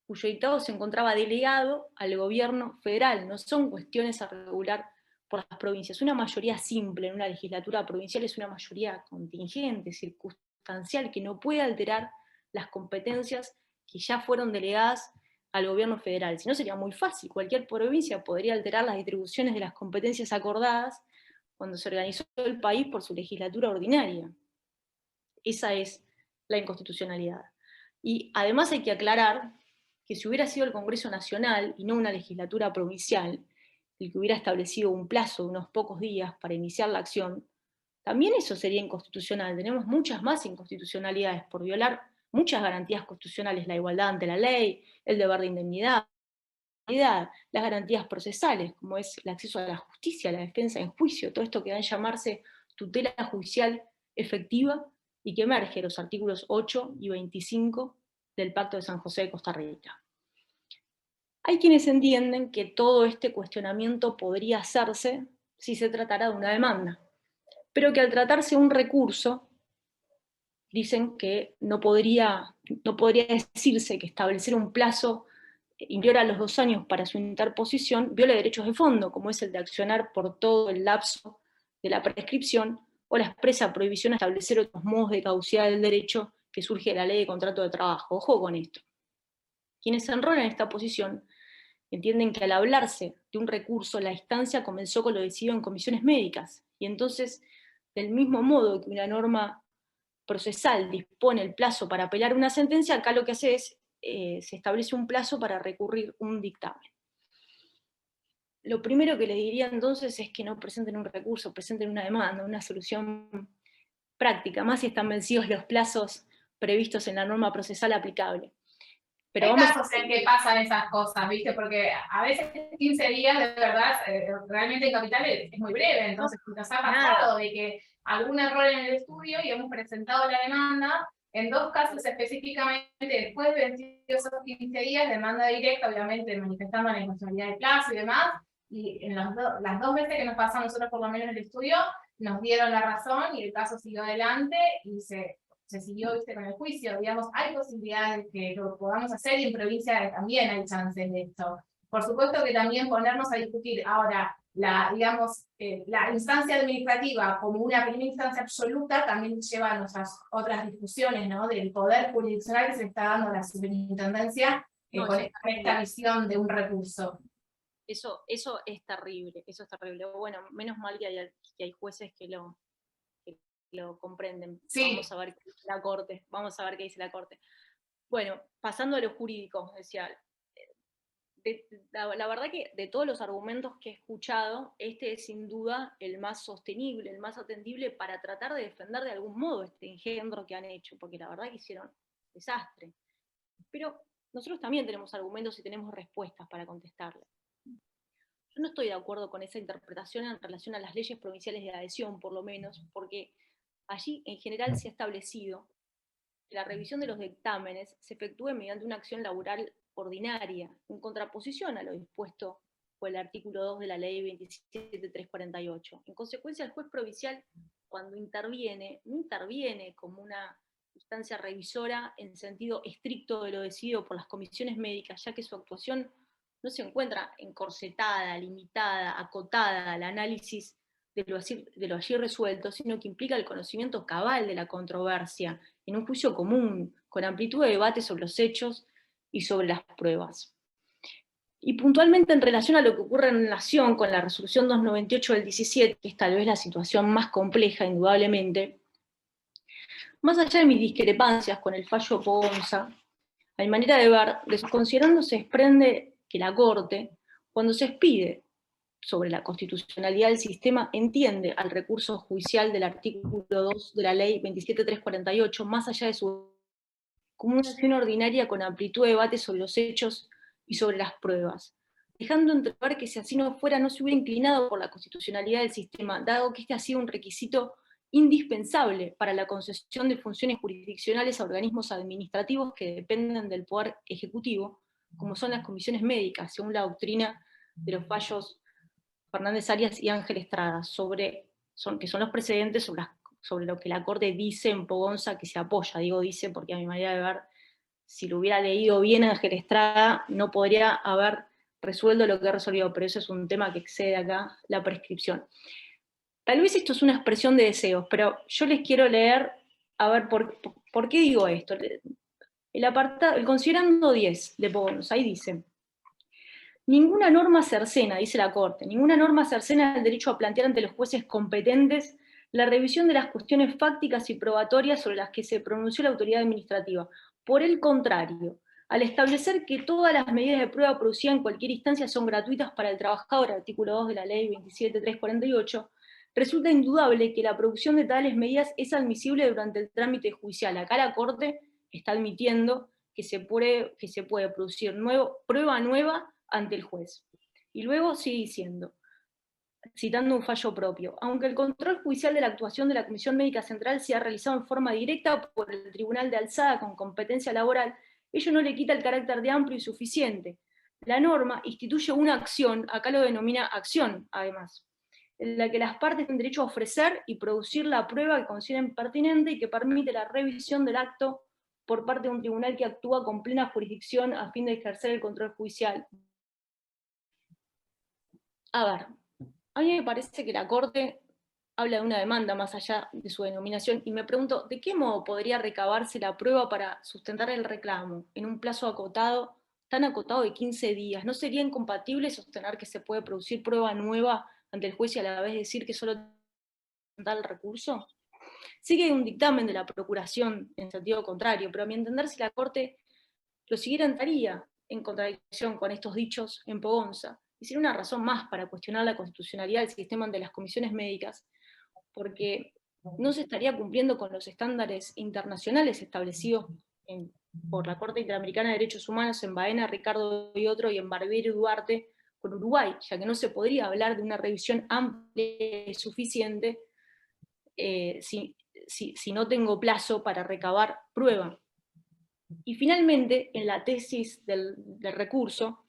cuyo dictado se encontraba delegado al gobierno federal, no son cuestiones a regular por las provincias. Una mayoría simple en una legislatura provincial es una mayoría contingente, circunstancial, que no puede alterar las competencias que ya fueron delegadas al gobierno federal. Si no, sería muy fácil. Cualquier provincia podría alterar las distribuciones de las competencias acordadas cuando se organizó el país por su legislatura ordinaria. Esa es la inconstitucionalidad. Y además hay que aclarar que si hubiera sido el Congreso Nacional y no una legislatura provincial, el que hubiera establecido un plazo de unos pocos días para iniciar la acción, también eso sería inconstitucional. Tenemos muchas más inconstitucionalidades por violar muchas garantías constitucionales, la igualdad ante la ley, el deber de indemnidad, las garantías procesales, como es el acceso a la justicia, la defensa en juicio, todo esto que va a llamarse tutela judicial efectiva y que emerge de los artículos 8 y 25 del Pacto de San José de Costa Rica. Hay quienes entienden que todo este cuestionamiento podría hacerse si se tratara de una demanda, pero que al tratarse de un recurso, dicen que no podría decirse que establecer un plazo inferior a los 2 años para su interposición viola derechos de fondo, como es el de accionar por todo el lapso de la prescripción o la expresa prohibición de establecer otros modos de caducidad del derecho que surge de la ley de contrato de trabajo. Ojo con esto. Quienes se enrolan en esta posición entienden que al hablarse de un recurso, la instancia comenzó con lo decidido en comisiones médicas, y entonces, del mismo modo que una norma procesal dispone el plazo para apelar una sentencia, acá lo que hace es, se establece un plazo para recurrir un dictamen. Lo primero que les diría entonces es que no presenten un recurso, presenten una demanda, una solución práctica, más si están vencidos los plazos previstos en la norma procesal aplicable. Pero hay casos en que pasan esas cosas, ¿viste? Porque a veces 15 días, de verdad, realmente en Capital es muy breve, entonces nos ha pasado de que algún error en el estudio y hemos presentado la demanda, en 2 casos específicamente, después de vencidos esos 15 días, demanda directa, obviamente manifestando la inconstitucionalidad del plazo y demás, y en las 2 veces que nos pasó a nosotros, por lo menos en el estudio, nos dieron la razón y el caso siguió adelante y se siguió, ¿viste? Con el juicio. Digamos, hay posibilidades que lo podamos hacer, y en provincia también hay chances de esto. Por supuesto que también ponernos a discutir ahora la instancia administrativa como una primera instancia absoluta también lleva a nuestras otras discusiones, ¿no? Del poder jurisdiccional que se está dando a la superintendencia con esta visión de un recurso. Eso es terrible, eso es terrible. Bueno, menos mal que hay jueces que lo comprenden. Sí. Vamos a ver qué dice la Corte. Vamos a ver qué dice la Corte. Bueno, pasando a lo jurídico, decía, la verdad que de todos los argumentos que he escuchado, este es sin duda el más sostenible, el más atendible para tratar de defender de algún modo este engendro que han hecho, porque la verdad que hicieron desastre. Pero nosotros también tenemos argumentos y tenemos respuestas para contestarle. Yo no estoy de acuerdo con esa interpretación en relación a las leyes provinciales de adhesión, por lo menos, porque allí en general se ha establecido que la revisión de los dictámenes se efectúe mediante una acción laboral ordinaria, en contraposición a lo dispuesto por el artículo 2 de la ley 27.348. En consecuencia, el juez provincial, cuando interviene, no interviene como una instancia revisora en sentido estricto de lo decidido por las comisiones médicas, ya que su actuación no se encuentra encorsetada, limitada, acotada al análisis de lo allí resuelto, sino que implica el conocimiento cabal de la controversia en un juicio común, con amplitud de debate sobre los hechos y sobre las pruebas. Y puntualmente en relación a lo que ocurre en Nación con la resolución 298 del 17, que es tal vez la situación más compleja, indudablemente, más allá de mis discrepancias con el fallo Pogonza, a mi manera de ver, desconsiderando se desprende que la Corte, cuando se expide sobre la constitucionalidad del sistema, entiende al recurso judicial del artículo 2 de la ley 27.348, más allá de su como una acción ordinaria con amplitud de debate sobre los hechos y sobre las pruebas, dejando entrever que si así no fuera no se hubiera inclinado por la constitucionalidad del sistema, dado que este ha sido un requisito indispensable para la concesión de funciones jurisdiccionales a organismos administrativos que dependen del Poder Ejecutivo, como son las comisiones médicas, según la doctrina de los fallos Fernández Arias y Ángel Estrada, que son los precedentes sobre lo que la Corte dice en Pogonza que se apoya. Digo dice porque a mi manera de ver, si lo hubiera leído bien Ángel Estrada, no podría haber resuelto lo que ha resolvido, pero eso es un tema que excede acá la prescripción. Tal vez esto es una expresión de deseos, pero yo les quiero leer, a ver, ¿por qué digo esto? El considerando 10 de Pogonza, ahí dice: ninguna norma cercena, dice la Corte, ninguna norma cercena el derecho a plantear ante los jueces competentes la revisión de las cuestiones fácticas y probatorias sobre las que se pronunció la autoridad administrativa. Por el contrario, al establecer que todas las medidas de prueba producidas en cualquier instancia son gratuitas para el trabajador, artículo 2 de la ley 27.348, resulta indudable que la producción de tales medidas es admisible durante el trámite judicial. Acá la Corte está admitiendo que se puede producir prueba nueva ante el juez. Y luego sigue diciendo, citando un fallo propio, aunque el control judicial de la actuación de la Comisión Médica Central sea realizado en forma directa por el Tribunal de Alzada con competencia laboral, ello no le quita el carácter de amplio y suficiente. La norma instituye una acción, acá lo denomina acción, además, en la que las partes tienen derecho a ofrecer y producir la prueba que consideren pertinente y que permite la revisión del acto por parte de un tribunal que actúa con plena jurisdicción a fin de ejercer el control judicial. A ver, a mí me parece que la Corte habla de una demanda más allá de su denominación, y me pregunto, ¿de qué modo podría recabarse la prueba para sustentar el reclamo en un plazo acotado, tan acotado de 15 días? ¿No sería incompatible sostener que se puede producir prueba nueva ante el juez y a la vez decir que solo presentar el recurso? Sí que hay un dictamen de la Procuración en sentido contrario, pero a mi entender, si la Corte lo siguiera, entraría en contradicción con estos dichos en Pogonza, y sería una razón más para cuestionar la constitucionalidad del sistema ante las comisiones médicas, porque no se estaría cumpliendo con los estándares internacionales establecidos por la Corte Interamericana de Derechos Humanos en Baena, Ricardo y otro, y en Barbieri y Duarte con Uruguay, ya que no se podría hablar de una revisión amplia y suficiente si no tengo plazo para recabar prueba. Y finalmente, en la tesis del recurso,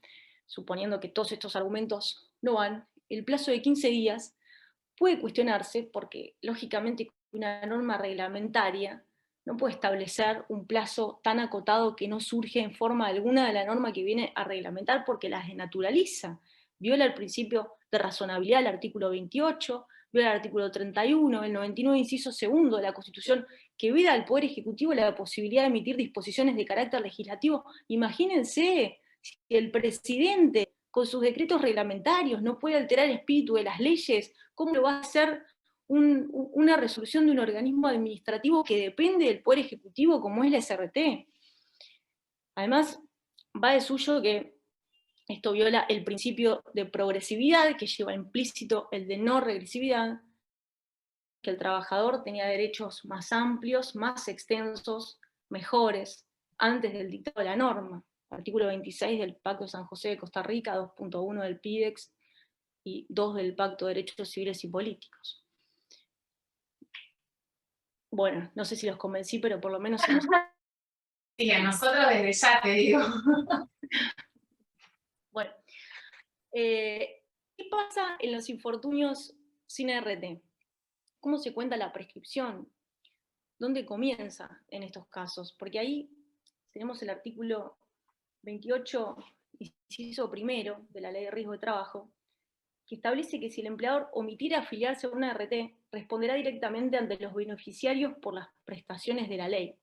suponiendo que todos estos argumentos no van, el plazo de 15 días puede cuestionarse porque, lógicamente, una norma reglamentaria no puede establecer un plazo tan acotado que no surge en forma alguna de la norma que viene a reglamentar, porque las desnaturaliza. Viola el principio de razonabilidad del artículo 28, viola el artículo 31, el 99 inciso segundo de la Constitución, que veda al Poder Ejecutivo la posibilidad de emitir disposiciones de carácter legislativo. Imagínense si el presidente, con sus decretos reglamentarios, no puede alterar el espíritu de las leyes, ¿cómo lo va a hacer una resolución de un organismo administrativo que depende del Poder Ejecutivo como es la SRT? Además, va de suyo que esto viola el principio de progresividad, que lleva implícito el de no regresividad, que el trabajador tenía derechos más amplios, más extensos, mejores, antes del dictado de la norma. Artículo 26 del Pacto de San José de Costa Rica, 2.1 del PIDEX y 2 del Pacto de Derechos Civiles y Políticos. Bueno, no sé si los convencí, pero por lo menos... Sí, a nosotros desde ya te digo. Bueno, ¿qué pasa en los infortunios sin RT? ¿Cómo se cuenta la prescripción? ¿Dónde comienza en estos casos? Porque ahí tenemos el artículo 28, inciso primero de la Ley de Riesgo de Trabajo, que establece que si el empleador omitiera afiliarse a una RT, responderá directamente ante los beneficiarios por las prestaciones de la ley.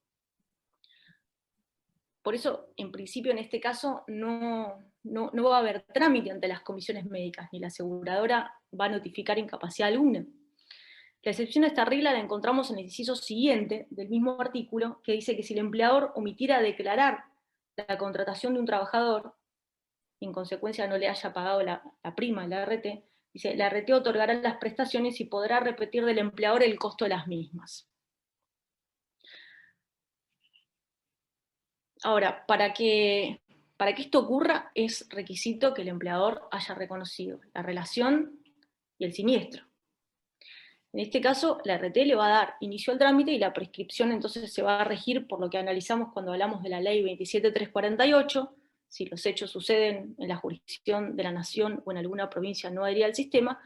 Por eso, en principio, en este caso, no va a haber trámite ante las comisiones médicas, ni la aseguradora va a notificar incapacidad alguna. La excepción a esta regla la encontramos en el inciso siguiente del mismo artículo, que dice que si el empleador omitiera declarar la contratación de un trabajador, y en consecuencia no le haya pagado la prima de la RT, dice, la RT otorgará las prestaciones y podrá repetir del empleador el costo de las mismas. Ahora, para que esto ocurra, es requisito que el empleador haya reconocido la relación y el siniestro. En este caso, la RT le va a dar inicio al trámite y la prescripción entonces se va a regir por lo que analizamos cuando hablamos de la ley 27.348, si los hechos suceden en la jurisdicción de la nación o en alguna provincia no adhería al sistema,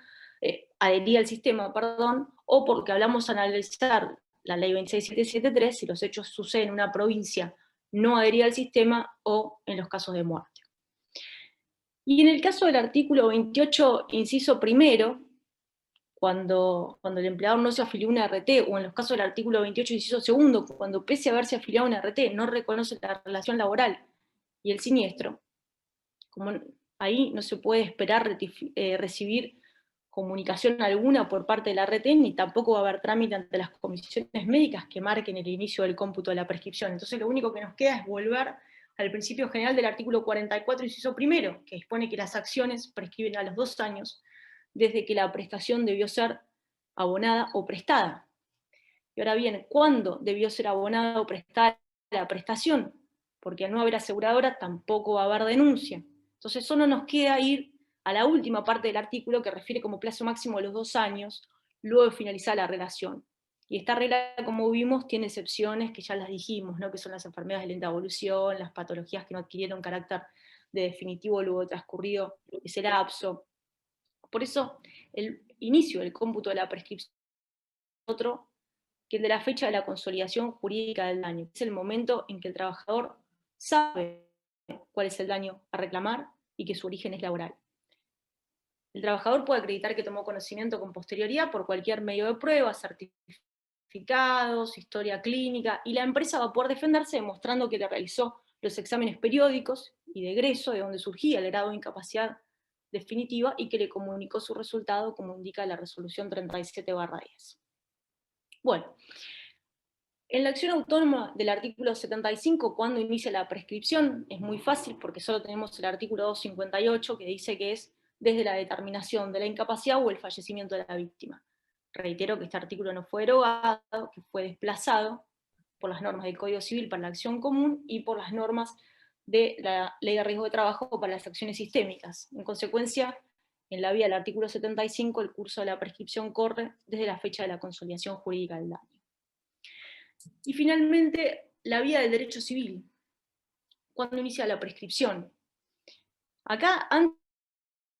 o por lo que hablamos al analizar la ley 26.773, si los hechos suceden en una provincia no adhería al sistema o en los casos de muerte. Y en el caso del artículo 28, inciso primero, cuando el empleador no se afilió a una RT, o en los casos del artículo 28, inciso segundo, cuando pese a haberse afiliado a una RT, no reconoce la relación laboral y el siniestro, como ahí no se puede esperar recibir comunicación alguna por parte de la RT, ni tampoco va a haber trámite ante las comisiones médicas que marquen el inicio del cómputo de la prescripción. Entonces lo único que nos queda es volver al principio general del artículo 44, inciso primero, que dispone que las acciones prescriben a los 2 años desde que la prestación debió ser abonada o prestada. Y ahora bien, ¿cuándo debió ser abonada o prestada la prestación? Porque al no haber aseguradora tampoco va a haber denuncia. Entonces solo nos queda ir a la última parte del artículo que refiere como plazo máximo a los 2 años, luego de finalizar la relación. Y esta regla, como vimos, tiene excepciones que ya las dijimos, ¿no? Que son las enfermedades de lenta evolución, las patologías que no adquirieron carácter de definitivo luego de transcurrido ese lapso. Por eso, el inicio del cómputo de la prescripción es otro que el de la fecha de la consolidación jurídica del daño. Es el momento en que el trabajador sabe cuál es el daño a reclamar y que su origen es laboral. El trabajador puede acreditar que tomó conocimiento con posterioridad por cualquier medio de prueba, certificados, historia clínica, y la empresa va a poder defenderse demostrando que le realizó los exámenes periódicos y de egreso, de donde surgía el grado de incapacidad definitiva, y que le comunicó su resultado, como indica la resolución 37/10. Bueno, en la acción autónoma del artículo 75, cuando inicia la prescripción, es muy fácil porque solo tenemos el artículo 258 que dice que es desde la determinación de la incapacidad o el fallecimiento de la víctima. Reitero que este artículo no fue derogado, que fue desplazado por las normas del Código Civil para la acción común y por las normas de la Ley de Riesgo de Trabajo para las acciones sistémicas. En consecuencia, en la vía del artículo 75, el curso de la prescripción corre desde la fecha de la consolidación jurídica del daño. Y finalmente, la vía del derecho civil. ¿Cuándo inicia la prescripción? Acá, antes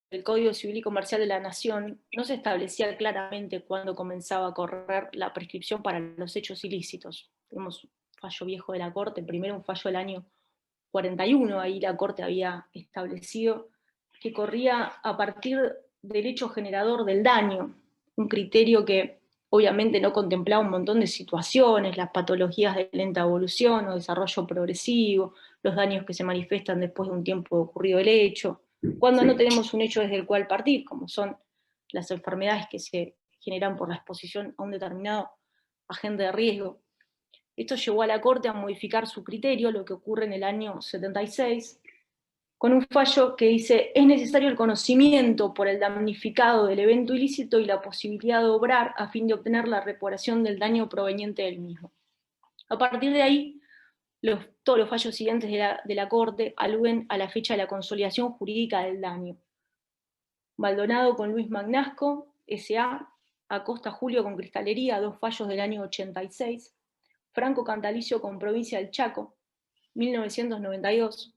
del Código Civil y Comercial de la Nación, no se establecía claramente cuándo comenzaba a correr la prescripción para los hechos ilícitos. Tenemos un fallo viejo de la Corte, primero un fallo del año 41, ahí la Corte había establecido que corría a partir del hecho generador del daño, un criterio que obviamente no contemplaba un montón de situaciones, las patologías de lenta evolución o desarrollo progresivo, los daños que se manifiestan después de un tiempo ocurrido el hecho, cuando no tenemos un hecho desde el cual partir, como son las enfermedades que se generan por la exposición a un determinado agente de riesgo. Esto llevó a la Corte a modificar su criterio, lo que ocurre en el año 76, con un fallo que dice: es necesario el conocimiento por el damnificado del evento ilícito y la posibilidad de obrar a fin de obtener la reparación del daño proveniente del mismo. A partir de ahí, todos los fallos siguientes de la Corte aluden a la fecha de la consolidación jurídica del daño. Maldonado con Luis Magnasco, S.A., Acosta Julio con Cristalería, 2 fallos del año 86, Franco Cantalicio con Provincia del Chaco, 1992.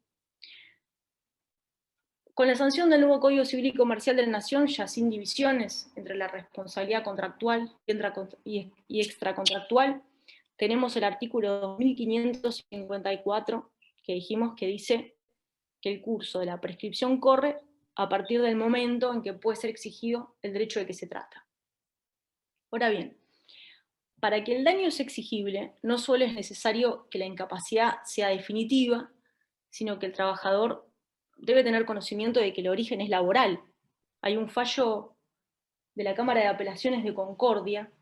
Con la sanción del nuevo Código Civil y Comercial de la Nación, ya sin divisiones entre la responsabilidad contractual y extracontractual, tenemos el artículo 2554, que dijimos que dice que el curso de la prescripción corre a partir del momento en que puede ser exigido el derecho de que se trata. Ahora bien, para que el daño sea exigible, no solo es necesario que la incapacidad sea definitiva, sino que el trabajador debe tener conocimiento de que el origen es laboral. Hay un fallo de la Cámara de Apelaciones de Concordia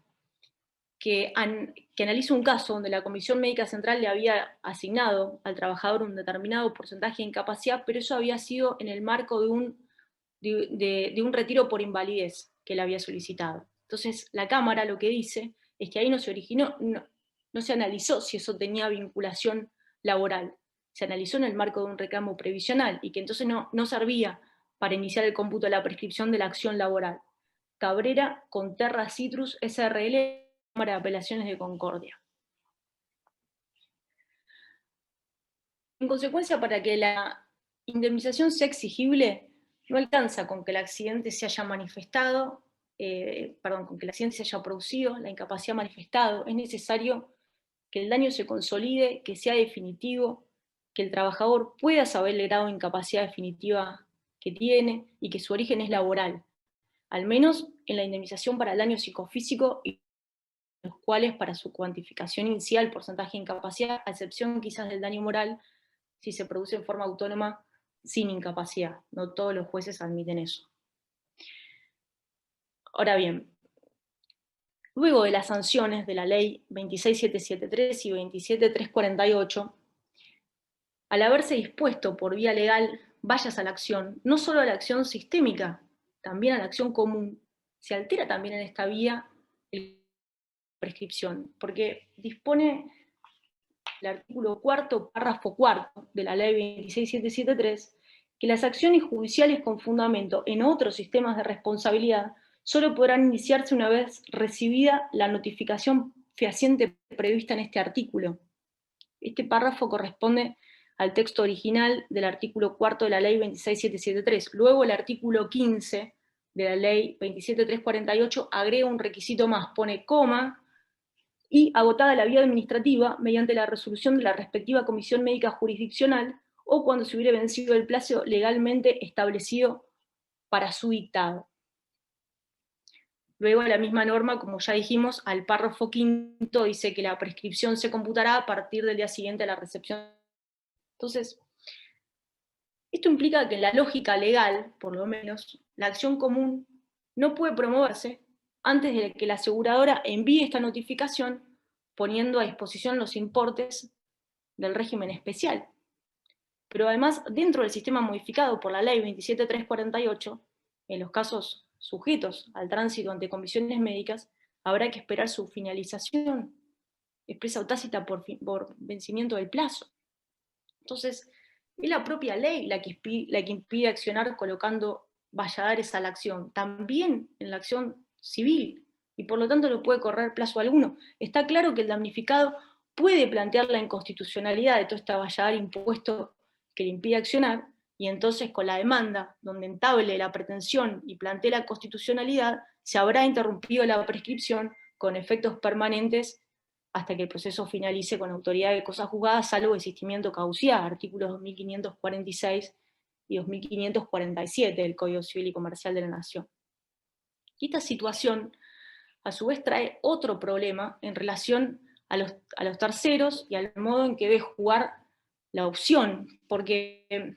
que analiza un caso donde la Comisión Médica Central le había asignado al trabajador un determinado porcentaje de incapacidad, pero eso había sido en el marco de un retiro por invalidez que él había solicitado. Entonces, la Cámara lo que dice es que ahí no se originó, no se analizó si eso tenía vinculación laboral. Se analizó en el marco de un reclamo previsional y que entonces no servía para iniciar el cómputo de la prescripción de la acción laboral. Cabrera con Terra Citrus SRL, Cámara de Apelaciones de Concordia. En consecuencia, para que la indemnización sea exigible, no alcanza con que el accidente se haya manifestado, con que el accidente se haya producido, la incapacidad manifestado. Es necesario que el daño se consolide, que sea definitivo, que el trabajador pueda saber el grado de incapacidad definitiva que tiene y que su origen es laboral, al menos en la indemnización para el daño psicofísico, y los cuales para su cuantificación inicial, porcentaje de incapacidad, a excepción quizás del daño moral, si se produce en forma autónoma sin incapacidad. No todos los jueces admiten eso. Ahora bien, luego de las sanciones de la ley 26773 y 27348, al haberse dispuesto por vía legal vayas a la acción, no solo a la acción sistémica, también a la acción común, se altera también en esta vía la prescripción, porque dispone el artículo 4º, párrafo 4º de la ley 26773, que las acciones judiciales con fundamento en otros sistemas de responsabilidad solo podrán iniciarse una vez recibida la notificación fehaciente prevista en este artículo. Este párrafo corresponde al texto original del artículo 4º de la ley 26773. Luego el artículo 15 de la ley 27348 agrega un requisito más, pone coma, y agotada la vía administrativa mediante la resolución de la respectiva comisión médica jurisdiccional o cuando se hubiera vencido el plazo legalmente establecido para su dictado. Luego la misma norma, como ya dijimos, al párrafo 5º dice que la prescripción se computará a partir del día siguiente a la recepción. Entonces, esto implica que en la lógica legal, por lo menos, la acción común no puede promoverse antes de que la aseguradora envíe esta notificación poniendo a disposición los importes del régimen especial. Pero además, dentro del sistema modificado por la ley 27348, en los casos sujetos al tránsito ante comisiones médicas, habrá que esperar su finalización, expresa o tácita por vencimiento del plazo. Entonces, es la propia ley la que impide accionar colocando valladares a la acción, también en la acción civil, y por lo tanto no puede correr plazo alguno. Está claro que el damnificado puede plantear la inconstitucionalidad de todo este valladar impuesto que le impide accionar, y entonces con la demanda, donde entable la pretensión y plantee la constitucionalidad, se habrá interrumpido la prescripción con efectos permanentes hasta que el proceso finalice con autoridad de cosas juzgadas, salvo desistimiento caducidad, artículos 2546 y 2547 del Código Civil y Comercial de la Nación. Y esta situación, a su vez, trae otro problema en relación a los terceros y al modo en que debe jugar la opción, porque,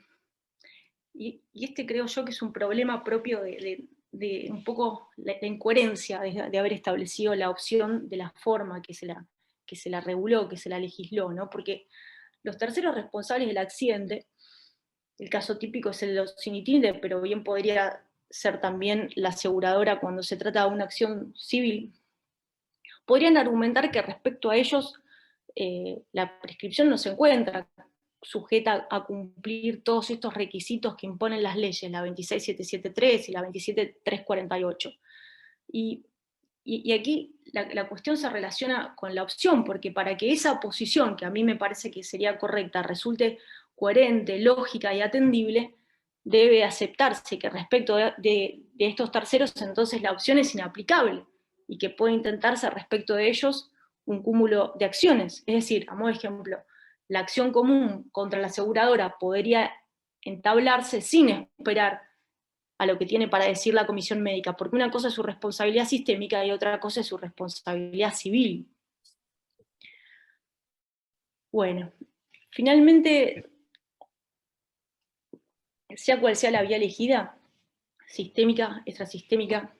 y este creo yo que es un problema propio de un poco la incoherencia de haber establecido la opción de la forma que se la reguló, que se la legisló, ¿no? Porque los terceros responsables del accidente, el caso típico es el de los initines, pero bien podría ser también la aseguradora cuando se trata de una acción civil, podrían argumentar que respecto a ellos la prescripción no se encuentra sujeta a cumplir todos estos requisitos que imponen las leyes, la 26773 y la 27348. Y aquí la cuestión se relaciona con la opción, porque para que esa posición, que a mí me parece que sería correcta, resulte coherente, lógica y atendible, debe aceptarse que respecto de estos terceros, entonces la opción es inaplicable, y que puede intentarse respecto de ellos un cúmulo de acciones. Es decir, a modo de ejemplo, la acción común contra la aseguradora podría entablarse sin esperar a lo que tiene para decir la comisión médica, porque una cosa es su responsabilidad sistémica y otra cosa es su responsabilidad civil. Bueno, finalmente, sea cual sea la vía elegida, sistémica, extrasistémica,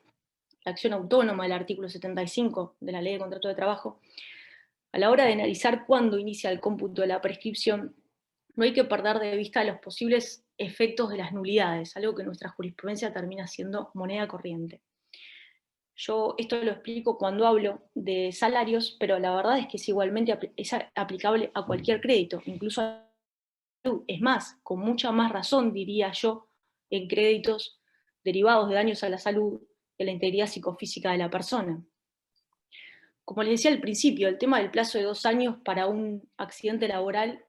la acción autónoma del artículo 75 de la Ley de Contrato de Trabajo, a la hora de analizar cuándo inicia el cómputo de la prescripción, no hay que perder de vista los posibles efectos de las nulidades, algo que en nuestra jurisprudencia termina siendo moneda corriente. Yo esto lo explico cuando hablo de salarios, pero la verdad es que es igualmente aplicable a cualquier crédito, incluso a salud. Es más, con mucha más razón, diría yo, en créditos derivados de daños a la salud, de la integridad psicofísica de la persona. Como les decía al principio, el tema del plazo de 2 años para un accidente laboral,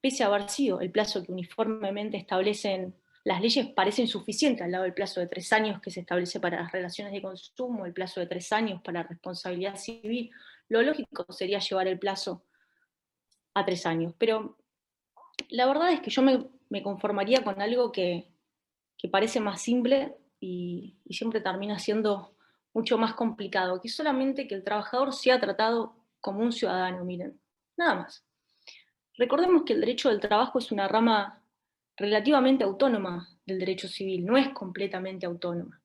pese a haber sido el plazo que uniformemente establecen las leyes, parece insuficiente al lado del plazo de 3 años que se establece para las relaciones de consumo, el plazo de 3 años para responsabilidad civil. Lo lógico sería llevar el plazo a 3 años, pero la verdad es que yo me conformaría con algo que parece más simple y siempre termina siendo mucho más complicado, que es solamente que el trabajador sea tratado como un ciudadano, miren, nada más. Recordemos que el derecho del trabajo es una rama relativamente autónoma del derecho civil, no es completamente autónoma.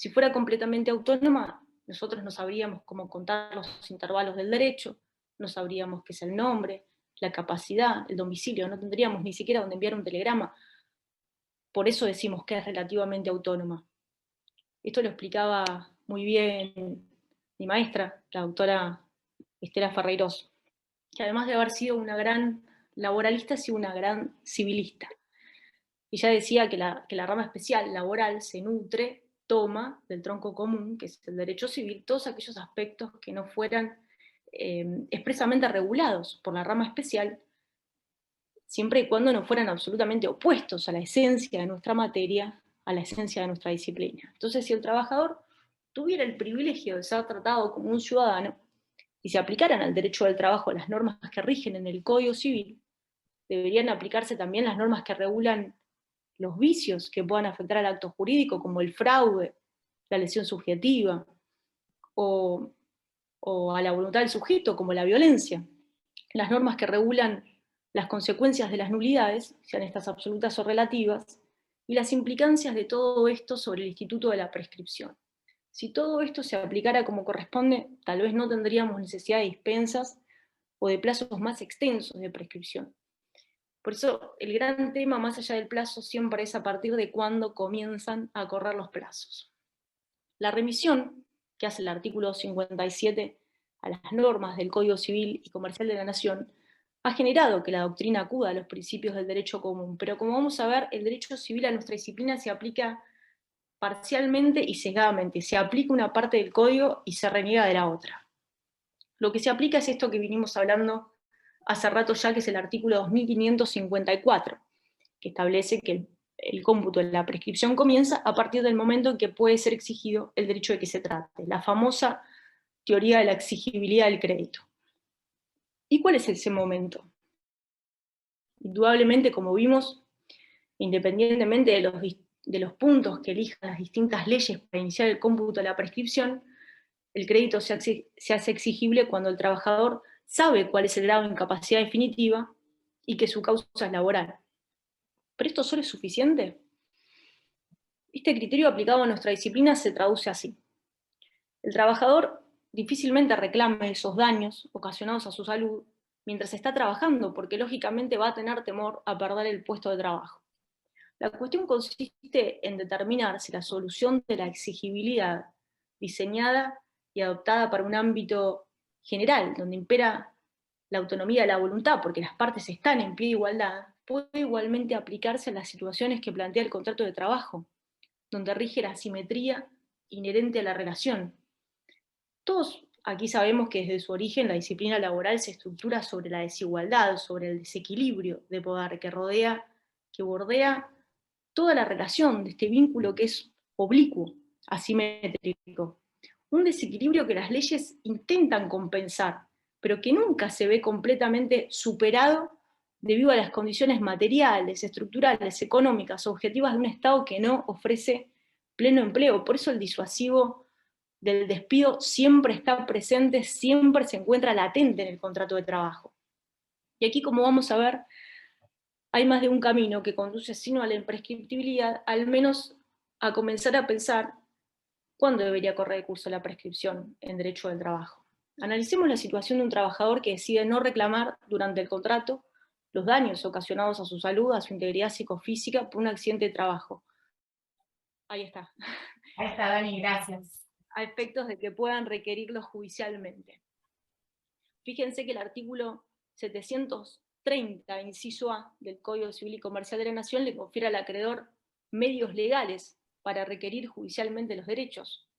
Si fuera completamente autónoma, nosotros no sabríamos cómo contar los intervalos del derecho, no sabríamos qué es el nombre, la capacidad, el domicilio, no tendríamos ni siquiera dónde enviar un telegrama. Por eso decimos que es relativamente autónoma. Esto lo explicaba muy bien mi maestra, la doctora Estela Ferreiros, que además de haber sido una gran laboralista, ha sido una gran civilista. Ella decía que la rama especial laboral se nutre, toma del tronco común, que es el derecho civil, todos aquellos aspectos que no fueran expresamente regulados por la rama especial, siempre y cuando no fueran absolutamente opuestos a la esencia de nuestra materia, a la esencia de nuestra disciplina. Entonces, si el trabajador tuviera el privilegio de ser tratado como un ciudadano, y se aplicaran al derecho del trabajo las normas que rigen en el Código Civil, deberían aplicarse también las normas que regulan los vicios que puedan afectar al acto jurídico, como el fraude, la lesión subjetiva, o a la voluntad del sujeto, como la violencia. Las normas que regulan las consecuencias de las nulidades, sean estas absolutas o relativas, y las implicancias de todo esto sobre el instituto de la prescripción. Si todo esto se aplicara como corresponde, tal vez no tendríamos necesidad de dispensas o de plazos más extensos de prescripción. Por eso el gran tema, más allá del plazo, siempre es a partir de cuándo comienzan a correr los plazos. La remisión que hace el artículo 57 a las normas del Código Civil y Comercial de la Nación ha generado que la doctrina acuda a los principios del derecho común, pero como vamos a ver, el derecho civil a nuestra disciplina se aplica parcialmente y sesgadamente, se aplica una parte del código y se reniega de la otra. Lo que se aplica es esto que vinimos hablando hace rato ya, que es el artículo 2554, que establece que el cómputo de la prescripción comienza a partir del momento en que puede ser exigido el derecho de que se trate, la famosa teoría de la exigibilidad del crédito. ¿Y cuál es ese momento? Indudablemente, como vimos, independientemente de los puntos que elijan las distintas leyes para iniciar el cómputo de la prescripción, el crédito se hace exigible cuando el trabajador sabe cuál es el grado de incapacidad definitiva y que su causa es laboral. ¿Pero esto solo es suficiente? Este criterio aplicado a nuestra disciplina se traduce así. El trabajador difícilmente reclame esos daños ocasionados a su salud mientras está trabajando, porque lógicamente va a tener temor a perder el puesto de trabajo. La cuestión consiste en determinar si la solución de la exigibilidad diseñada y adoptada para un ámbito general, donde impera la autonomía de la voluntad, porque las partes están en pie de igualdad, puede igualmente aplicarse a las situaciones que plantea el contrato de trabajo, donde rige la asimetría inherente a la relación. Todos aquí sabemos que desde su origen la disciplina laboral se estructura sobre la desigualdad, sobre el desequilibrio de poder que bordea toda la relación de este vínculo que es oblicuo, asimétrico. Un desequilibrio que las leyes intentan compensar, pero que nunca se ve completamente superado debido a las condiciones materiales, estructurales, económicas, objetivas de un Estado que no ofrece pleno empleo. Por eso el disuasivo del despido siempre está presente, siempre se encuentra latente en el contrato de trabajo. Y aquí, como vamos a ver, hay más de un camino que conduce, sino a la imprescriptibilidad, al menos a comenzar a pensar cuándo debería correr el curso de la prescripción en derecho del trabajo. Analicemos la situación de un trabajador que decide no reclamar durante el contrato los daños ocasionados a su salud, a su integridad psicofísica por un accidente de trabajo. Ahí está. Ahí está, Dani, gracias. A efectos de que puedan requerirlo judicialmente. Fíjense que el artículo 730, inciso A, del Código Civil y Comercial de la Nación le confiere al acreedor medios legales para requerir judicialmente los derechos.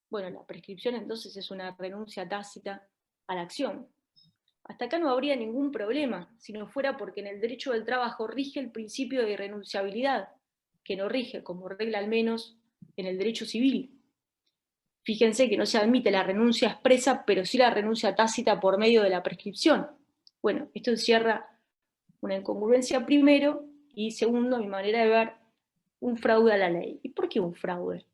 Bueno, la prescripción entonces es una renuncia tácita a la acción. Hasta acá no habría ningún problema, si no fuera porque en el derecho del trabajo rige el principio de irrenunciabilidad, que no rige, como regla al menos, en el derecho civil. Fíjense que no se admite la renuncia expresa, pero sí la renuncia tácita por medio de la prescripción. Bueno, esto encierra una incongruencia primero, y segundo, a mi manera de ver, un fraude a la ley. ¿Y por qué un fraude?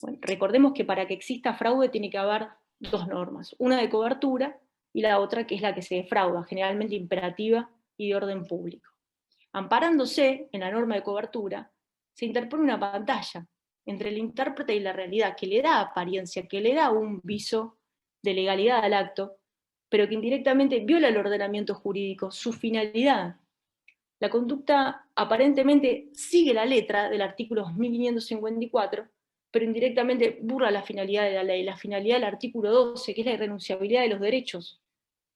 Bueno, recordemos que para que exista fraude tiene que haber dos normas, una de cobertura y la otra que es la que se defrauda, generalmente imperativa y de orden público. Amparándose en la norma de cobertura, se interpone una pantalla entre el intérprete y la realidad, que le da apariencia, que le da un viso de legalidad al acto, pero que indirectamente viola el ordenamiento jurídico, su finalidad. La conducta aparentemente sigue la letra del artículo 2554, pero indirectamente burla la finalidad de la ley, la finalidad del artículo 12, que es la irrenunciabilidad de los derechos.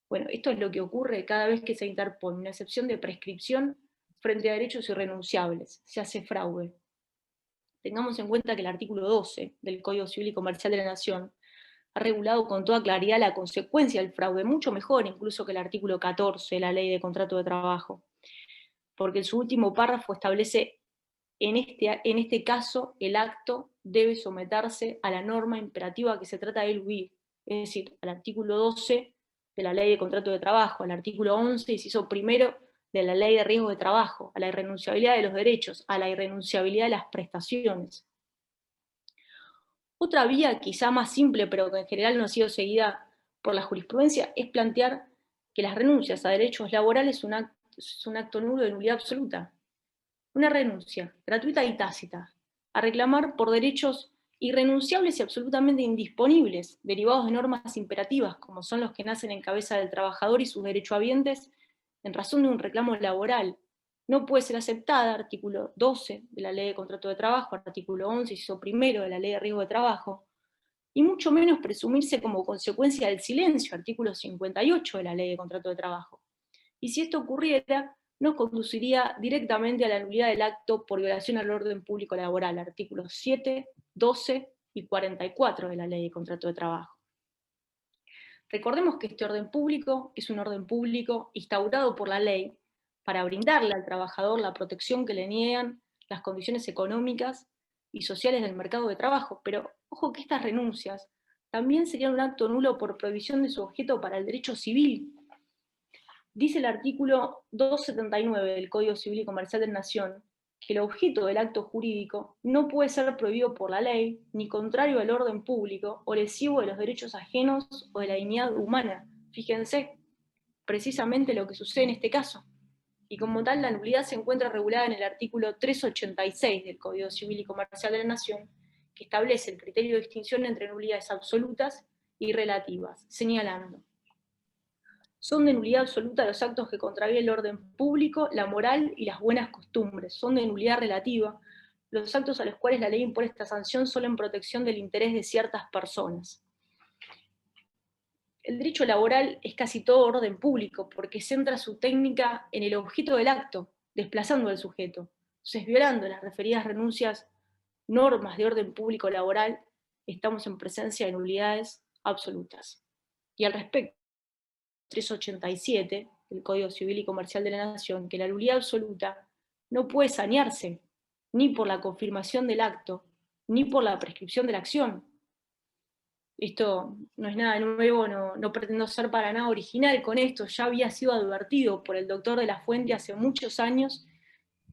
Bueno, esto es lo que ocurre cada vez que se interpone una excepción de prescripción frente a derechos irrenunciables, se hace fraude. Tengamos en cuenta que el artículo 12 del Código Civil y Comercial de la Nación ha regulado con toda claridad la consecuencia del fraude, mucho mejor incluso que el artículo 14 de la Ley de Contrato de Trabajo, porque en su último párrafo establece, en este caso, el acto debe someterse a la norma imperativa que se trata de eludir, es decir, al artículo 12 de la Ley de Contrato de Trabajo, al artículo 11, inciso primero, de la Ley de Riesgo de Trabajo, a la irrenunciabilidad de los derechos, a la irrenunciabilidad de las prestaciones. Otra vía, quizá más simple, pero que en general no ha sido seguida por la jurisprudencia, es plantear que las renuncias a derechos laborales es un acto nulo de nulidad absoluta. Una renuncia, gratuita y tácita, a reclamar por derechos irrenunciables y absolutamente indisponibles, derivados de normas imperativas, como son los que nacen en cabeza del trabajador y sus derechohabientes, en razón de un reclamo laboral, no puede ser aceptada, artículo 12 de la Ley de Contrato de Trabajo, artículo 11, inciso primero de la Ley de Riesgo de Trabajo, y mucho menos presumirse como consecuencia del silencio, artículo 58 de la Ley de Contrato de Trabajo. Y si esto ocurriera, nos conduciría directamente a la nulidad del acto por violación al orden público laboral, artículos 7, 12 y 44 de la Ley de Contrato de Trabajo. Recordemos que este orden público es un orden público instaurado por la ley para brindarle al trabajador la protección que le niegan las condiciones económicas y sociales del mercado de trabajo, pero ojo que estas renuncias también serían un acto nulo por prohibición de su objeto para el derecho civil. Dice el artículo 279 del Código Civil y Comercial de la Nación que el objeto del acto jurídico no puede ser prohibido por la ley, ni contrario al orden público, o lesivo de los derechos ajenos o de la dignidad humana. Fíjense precisamente lo que sucede en este caso. Y como tal, la nulidad se encuentra regulada en el artículo 386 del Código Civil y Comercial de la Nación, que establece el criterio de distinción entre nulidades absolutas y relativas, señalando: son de nulidad absoluta los actos que contravían el orden público, la moral y las buenas costumbres. Son de nulidad relativa los actos a los cuales la ley impone esta sanción solo en protección del interés de ciertas personas. El derecho laboral es casi todo orden público, porque centra su técnica en el objeto del acto, desplazando al sujeto. Entonces, violando las referidas renuncias, normas de orden público laboral, estamos en presencia de nulidades absolutas. Y al respecto, 387 del Código Civil y Comercial de la Nación, que la nulidad absoluta no puede sanearse ni por la confirmación del acto, ni por la prescripción de la acción. Esto no es nada nuevo, no pretendo ser para nada original con esto, ya había sido advertido por el doctor de la Fuente hace muchos años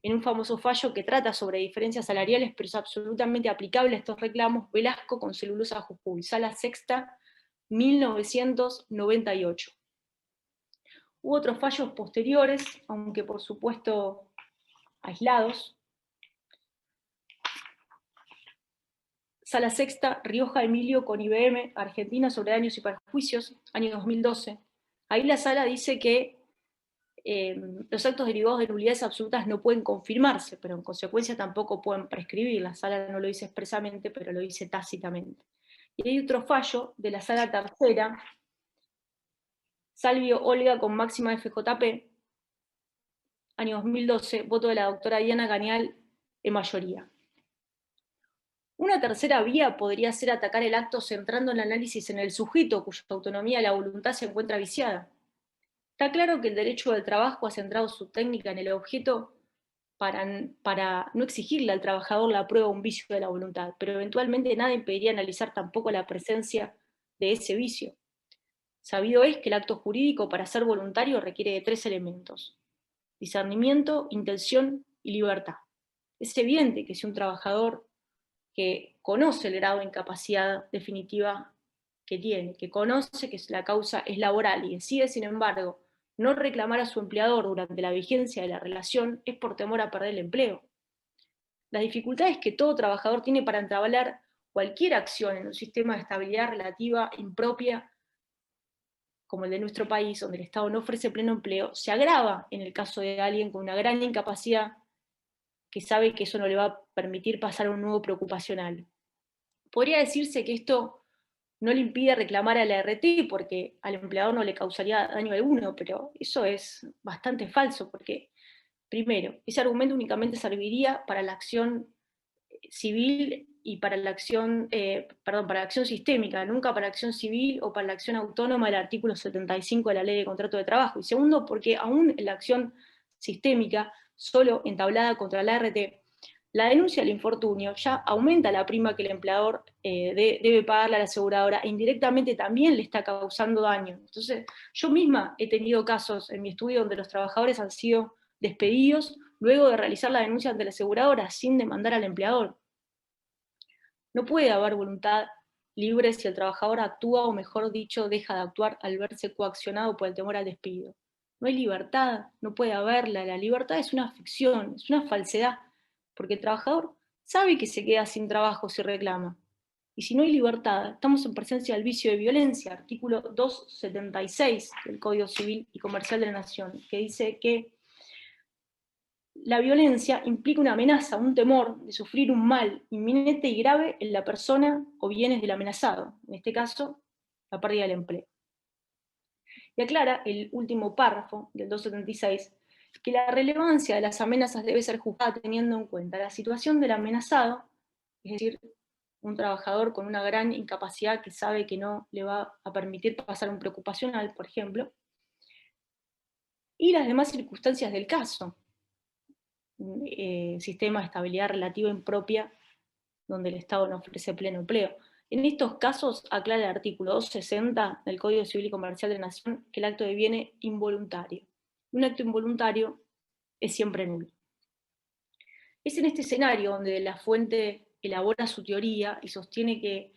en un famoso fallo que trata sobre diferencias salariales, pero es absolutamente aplicable a estos reclamos, Velasco con Celulosa Jujuy, Sala Sexta, 1998. Hubo otros fallos posteriores, aunque por supuesto aislados. Sala Sexta, Rioja Emilio con IBM, Argentina sobre daños y perjuicios, año 2012. Ahí la sala dice que los actos derivados de nulidades absolutas no pueden confirmarse, pero en consecuencia tampoco pueden prescribir. La sala no lo dice expresamente, pero lo dice tácitamente. Y hay otro fallo de la Sala Tercera, Salvio Olga con máxima FJP, año 2012, voto de la doctora Diana Cañal en mayoría. Una tercera vía podría ser atacar el acto centrando el análisis en el sujeto cuya autonomía de la voluntad se encuentra viciada. Está claro que el derecho del trabajo ha centrado su técnica en el objeto para no exigirle al trabajador la prueba de un vicio de la voluntad, pero eventualmente nada impediría analizar tampoco la presencia de ese vicio. Sabido es que el acto jurídico para ser voluntario requiere de 3 elementos: discernimiento, intención y libertad. Es evidente que si un trabajador que conoce el grado de incapacidad definitiva que tiene, que conoce que la causa es laboral y decide, sin embargo, no reclamar a su empleador durante la vigencia de la relación, es por temor a perder el empleo. las dificultades que todo trabajador tiene para entablar cualquier acción en un sistema de estabilidad relativa impropia como el de nuestro país, donde el Estado no ofrece pleno empleo, se agrava en el caso de alguien con una gran incapacidad que sabe que eso no le va a permitir pasar a un nuevo preocupacional. Podría decirse que esto no le impide reclamar a la RT porque al empleador no le causaría daño alguno, pero eso es bastante falso porque, primero, ese argumento únicamente serviría para la acción civil y para la acción, para la acción sistémica, nunca para la acción civil o para la acción autónoma del artículo 75 de la Ley de Contrato de Trabajo. Y segundo, porque aún en la acción sistémica, solo entablada contra la ART, la denuncia del infortunio ya aumenta la prima que el empleador debe pagarle a la aseguradora e indirectamente también le está causando daño. Entonces, yo misma he tenido casos en mi estudio donde los trabajadores han sido despedidos luego de realizar la denuncia ante la aseguradora sin demandar al empleador. No puede haber voluntad libre si el trabajador actúa, o mejor dicho, deja de actuar al verse coaccionado por el temor al despido. No hay libertad, no puede haberla. La libertad es una ficción, es una falsedad, porque el trabajador sabe que se queda sin trabajo si reclama. Y si no hay libertad, estamos en presencia del vicio de violencia, artículo 276 del Código Civil y Comercial de la Nación, que dice que la violencia implica una amenaza, un temor de sufrir un mal inminente y grave en la persona o bienes del amenazado, en este caso, la pérdida del empleo. Y aclara el último párrafo del 276 que la relevancia de las amenazas debe ser juzgada teniendo en cuenta la situación del amenazado, es decir, un trabajador con una gran incapacidad que sabe que no le va a permitir pasar un preocupacional, por ejemplo, y las demás circunstancias del caso. Sistema de estabilidad relativa impropia donde el Estado no ofrece pleno empleo. En estos casos aclara el artículo 260 del Código Civil y Comercial de la Nación que el acto deviene involuntario. Un acto involuntario es siempre nulo. Es en este escenario donde la fuente elabora su teoría y sostiene que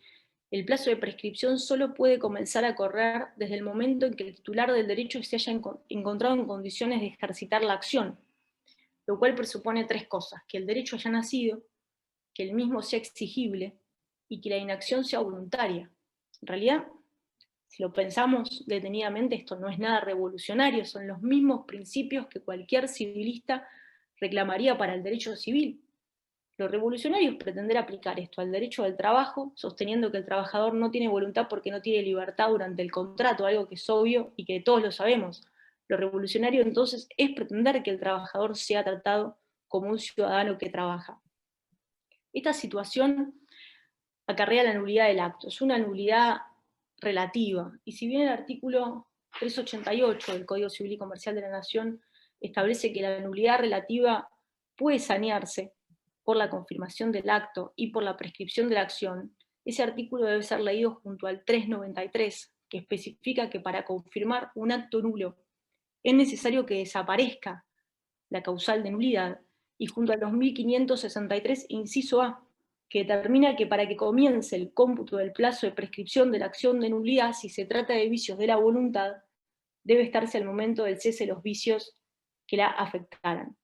el plazo de prescripción solo puede comenzar a correr desde el momento en que el titular del derecho se haya encontrado en condiciones de ejercitar la acción, lo cual presupone tres cosas: que el derecho haya nacido, que el mismo sea exigible y que la inacción sea voluntaria. En realidad, si lo pensamos detenidamente, esto no es nada revolucionario, son los mismos principios que cualquier civilista reclamaría para el derecho civil. Lo revolucionario es pretender aplicar esto al derecho del trabajo, sosteniendo que el trabajador no tiene voluntad porque no tiene libertad durante el contrato, algo que es obvio y que todos lo sabemos. Lo revolucionario entonces es pretender que el trabajador sea tratado como un ciudadano que trabaja. Esta situación acarrea la nulidad del acto, es una nulidad relativa, y si bien el artículo 388 del Código Civil y Comercial de la Nación establece que la nulidad relativa puede sanearse por la confirmación del acto y por la prescripción de la acción, ese artículo debe ser leído junto al 393, que especifica que para confirmar un acto nulo es necesario que desaparezca la causal de nulidad, y junto al 2563, inciso A, que determina que para que comience el cómputo del plazo de prescripción de la acción de nulidad, si se trata de vicios de la voluntad, debe estarse al momento del cese de los vicios que la afectaran.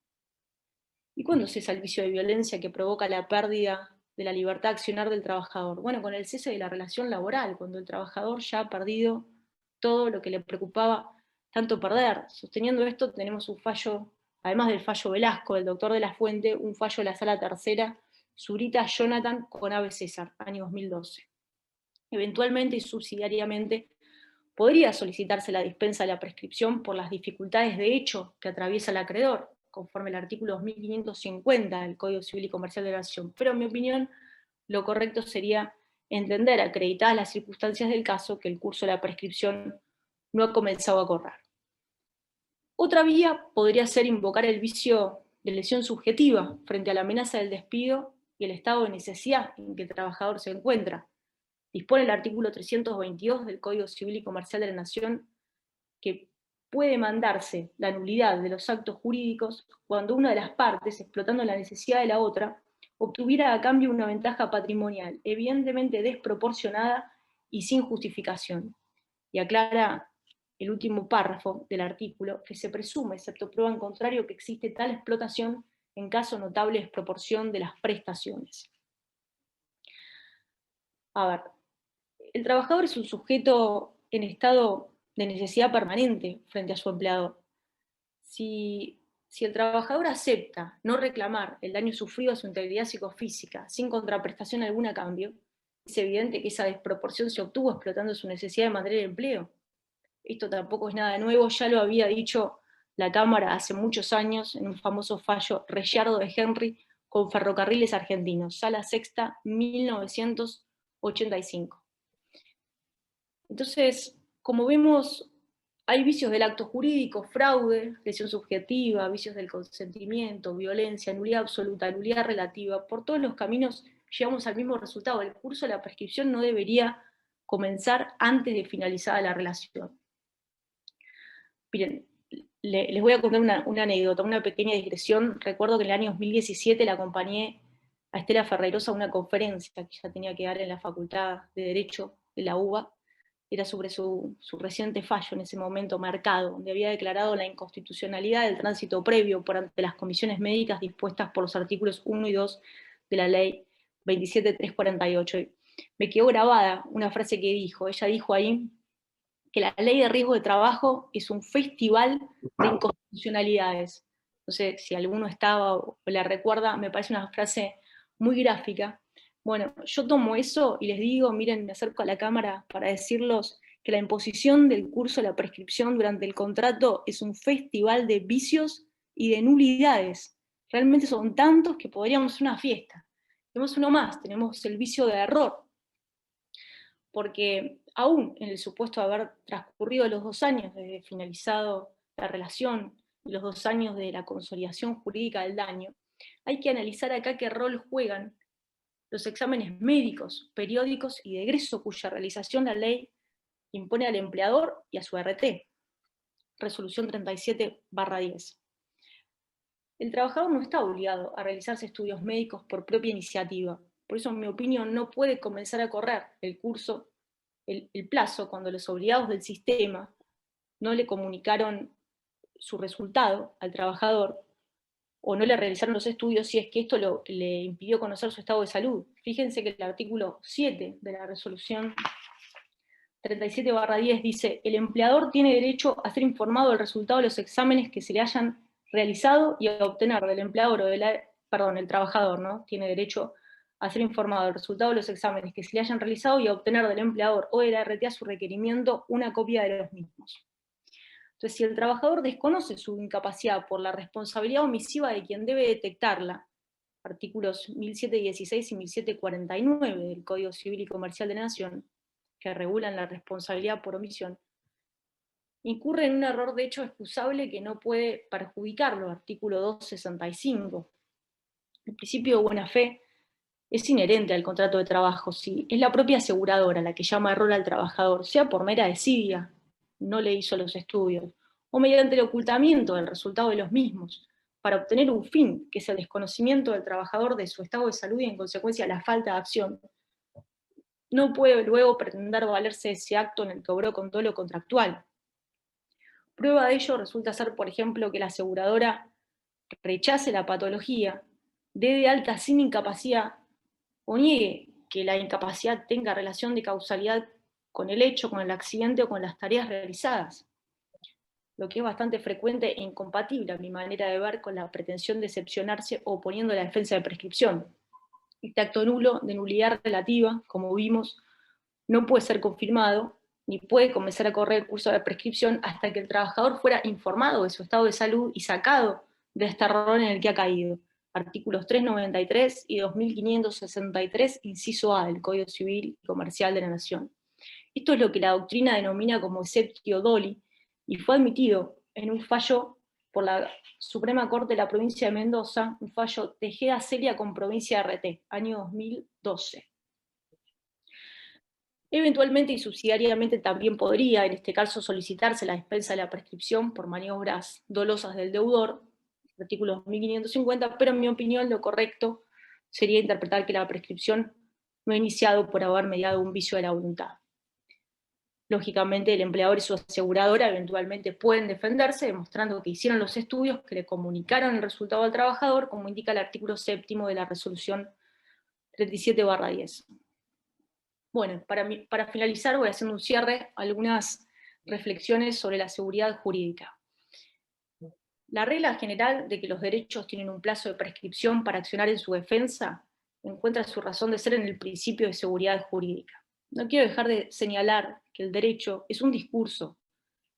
¿Y cuándo cesa el vicio de violencia que provoca la pérdida de la libertad accionar del trabajador? Bueno, con el cese de la relación laboral, cuando el trabajador ya ha perdido todo lo que le preocupaba tanto perder. Sosteniendo esto, tenemos un fallo, además del fallo Velasco, del doctor de la Fuente, un fallo de la Sala Tercera, Zurita Jonathan con Ave César, año 2012. Eventualmente y subsidiariamente podría solicitarse la dispensa de la prescripción por las dificultades de hecho que atraviesa el acreedor, conforme al artículo 2550 del Código Civil y Comercial de la Nación. Pero en mi opinión, lo correcto sería entender, acreditadas las circunstancias del caso, que el curso de la prescripción no ha comenzado a correr. Otra vía podría ser invocar el vicio de lesión subjetiva frente a la amenaza del despido y el estado de necesidad en que el trabajador se encuentra. Dispone el artículo 322 del Código Civil y Comercial de la Nación que puede mandarse la nulidad de los actos jurídicos cuando una de las partes, explotando la necesidad de la otra, obtuviera a cambio una ventaja patrimonial, evidentemente desproporcionada y sin justificación. Y aclara el último párrafo del artículo que se presume, excepto prueba en contrario, que existe tal explotación en caso notable desproporción de las prestaciones. A ver, el trabajador es un sujeto en estado de necesidad permanente frente a su empleador. Si el trabajador acepta no reclamar el daño sufrido a su integridad psicofísica sin contraprestación alguna a cambio, es evidente que esa desproporción se obtuvo explotando su necesidad de mantener el empleo. Esto tampoco es nada nuevo, ya lo había dicho la Cámara hace muchos años en un famoso fallo Reyardo de Henry con Ferrocarriles Argentinos, Sala Sexta, 1985. Entonces, como vemos, hay vicios del acto jurídico, fraude, lesión subjetiva, vicios del consentimiento, violencia, nulidad absoluta, nulidad relativa. Por todos los caminos llegamos al mismo resultado. El curso de la prescripción no debería comenzar antes de finalizada la relación. Miren, les voy a contar una anécdota, una pequeña digresión. Recuerdo que en el año 2017 la acompañé a Estela Ferreirosa a una conferencia que ella tenía que dar en la Facultad de Derecho de la UBA. Era sobre su reciente fallo en ese momento marcado, donde había declarado la inconstitucionalidad del tránsito previo por ante las comisiones médicas dispuestas por los artículos 1 y 2 de la ley 27348. Me quedó grabada una frase que dijo, ella dijo ahí que la ley de riesgo de trabajo es un festival de inconstitucionalidades. Entonces, si alguno estaba o la recuerda, me parece una frase muy gráfica. Bueno, yo tomo eso y les digo, miren, me acerco a la cámara para decirles que la imposición del curso de la prescripción durante el contrato es un festival de vicios y de nulidades. Realmente son tantos que podríamos hacer una fiesta. Tenemos uno más, tenemos el vicio de error. Porque aún en el supuesto de haber transcurrido los 2 años desde finalizado la relación y los 2 años de la consolidación jurídica del daño, hay que analizar acá qué rol juegan los exámenes médicos, periódicos y de egreso cuya realización la ley impone al empleador y a su RT, resolución 37/10. El trabajador no está obligado a realizarse estudios médicos por propia iniciativa, por eso en mi opinión no puede comenzar a correr el curso, el plazo cuando los obligados del sistema no le comunicaron su resultado al trabajador o no le realizaron los estudios si es que esto le impidió conocer su estado de salud. Fíjense que el artículo 7 de la resolución 37/10 dice: el empleador tiene derecho a ser informado del resultado de los exámenes que se le hayan realizado y a obtener del empleador o el trabajador, ¿no? Tiene derecho a ser informado del resultado de los exámenes que se le hayan realizado y a obtener del empleador o de la RT a su requerimiento una copia de los mismos. Entonces, si el trabajador desconoce su incapacidad por la responsabilidad omisiva de quien debe detectarla, artículos 1716 y 1749 del Código Civil y Comercial de la Nación, que regulan la responsabilidad por omisión, incurre en un error de hecho excusable que no puede perjudicarlo, artículo 265. El principio de buena fe es inherente al contrato de trabajo, si es la propia aseguradora la que llama error al trabajador, sea por mera desidia, no le hizo los estudios, o mediante el ocultamiento del resultado de los mismos, para obtener un fin, que es el desconocimiento del trabajador de su estado de salud y en consecuencia la falta de acción, no puede luego pretender valerse de ese acto en el que obró con dolo contractual. Prueba de ello resulta ser, por ejemplo, que la aseguradora rechace la patología, dé de alta sin incapacidad o niegue que la incapacidad tenga relación de causalidad con el hecho, con el accidente o con las tareas realizadas, lo que es bastante frecuente e incompatible a mi manera de ver con la pretensión de excepcionarse oponiendo la defensa de prescripción. Este acto nulo, de nulidad relativa, como vimos, no puede ser confirmado ni puede comenzar a correr el curso de prescripción hasta que el trabajador fuera informado de su estado de salud y sacado de este error en el que ha caído. Artículos 393 y 2563, inciso A del Código Civil y Comercial de la Nación. Esto es lo que la doctrina denomina como exceptio doli y fue admitido en un fallo por la Suprema Corte de la provincia de Mendoza, un fallo Tejeda Celia con provincia de RT, año 2012. Eventualmente y subsidiariamente también podría, en este caso, solicitarse la dispensa de la prescripción por maniobras dolosas del deudor, artículo 2550, pero en mi opinión lo correcto sería interpretar que la prescripción no ha iniciado por haber mediado un vicio de la voluntad. Lógicamente el empleador y su aseguradora eventualmente pueden defenderse demostrando que hicieron los estudios que le comunicaron el resultado al trabajador, como indica el artículo 7º de la resolución 37/10. Bueno, para finalizar voy haciendo un cierre, algunas reflexiones sobre la seguridad jurídica. La regla general de que los derechos tienen un plazo de prescripción para accionar en su defensa encuentra su razón de ser en el principio de seguridad jurídica. No quiero dejar de señalar que el derecho es un discurso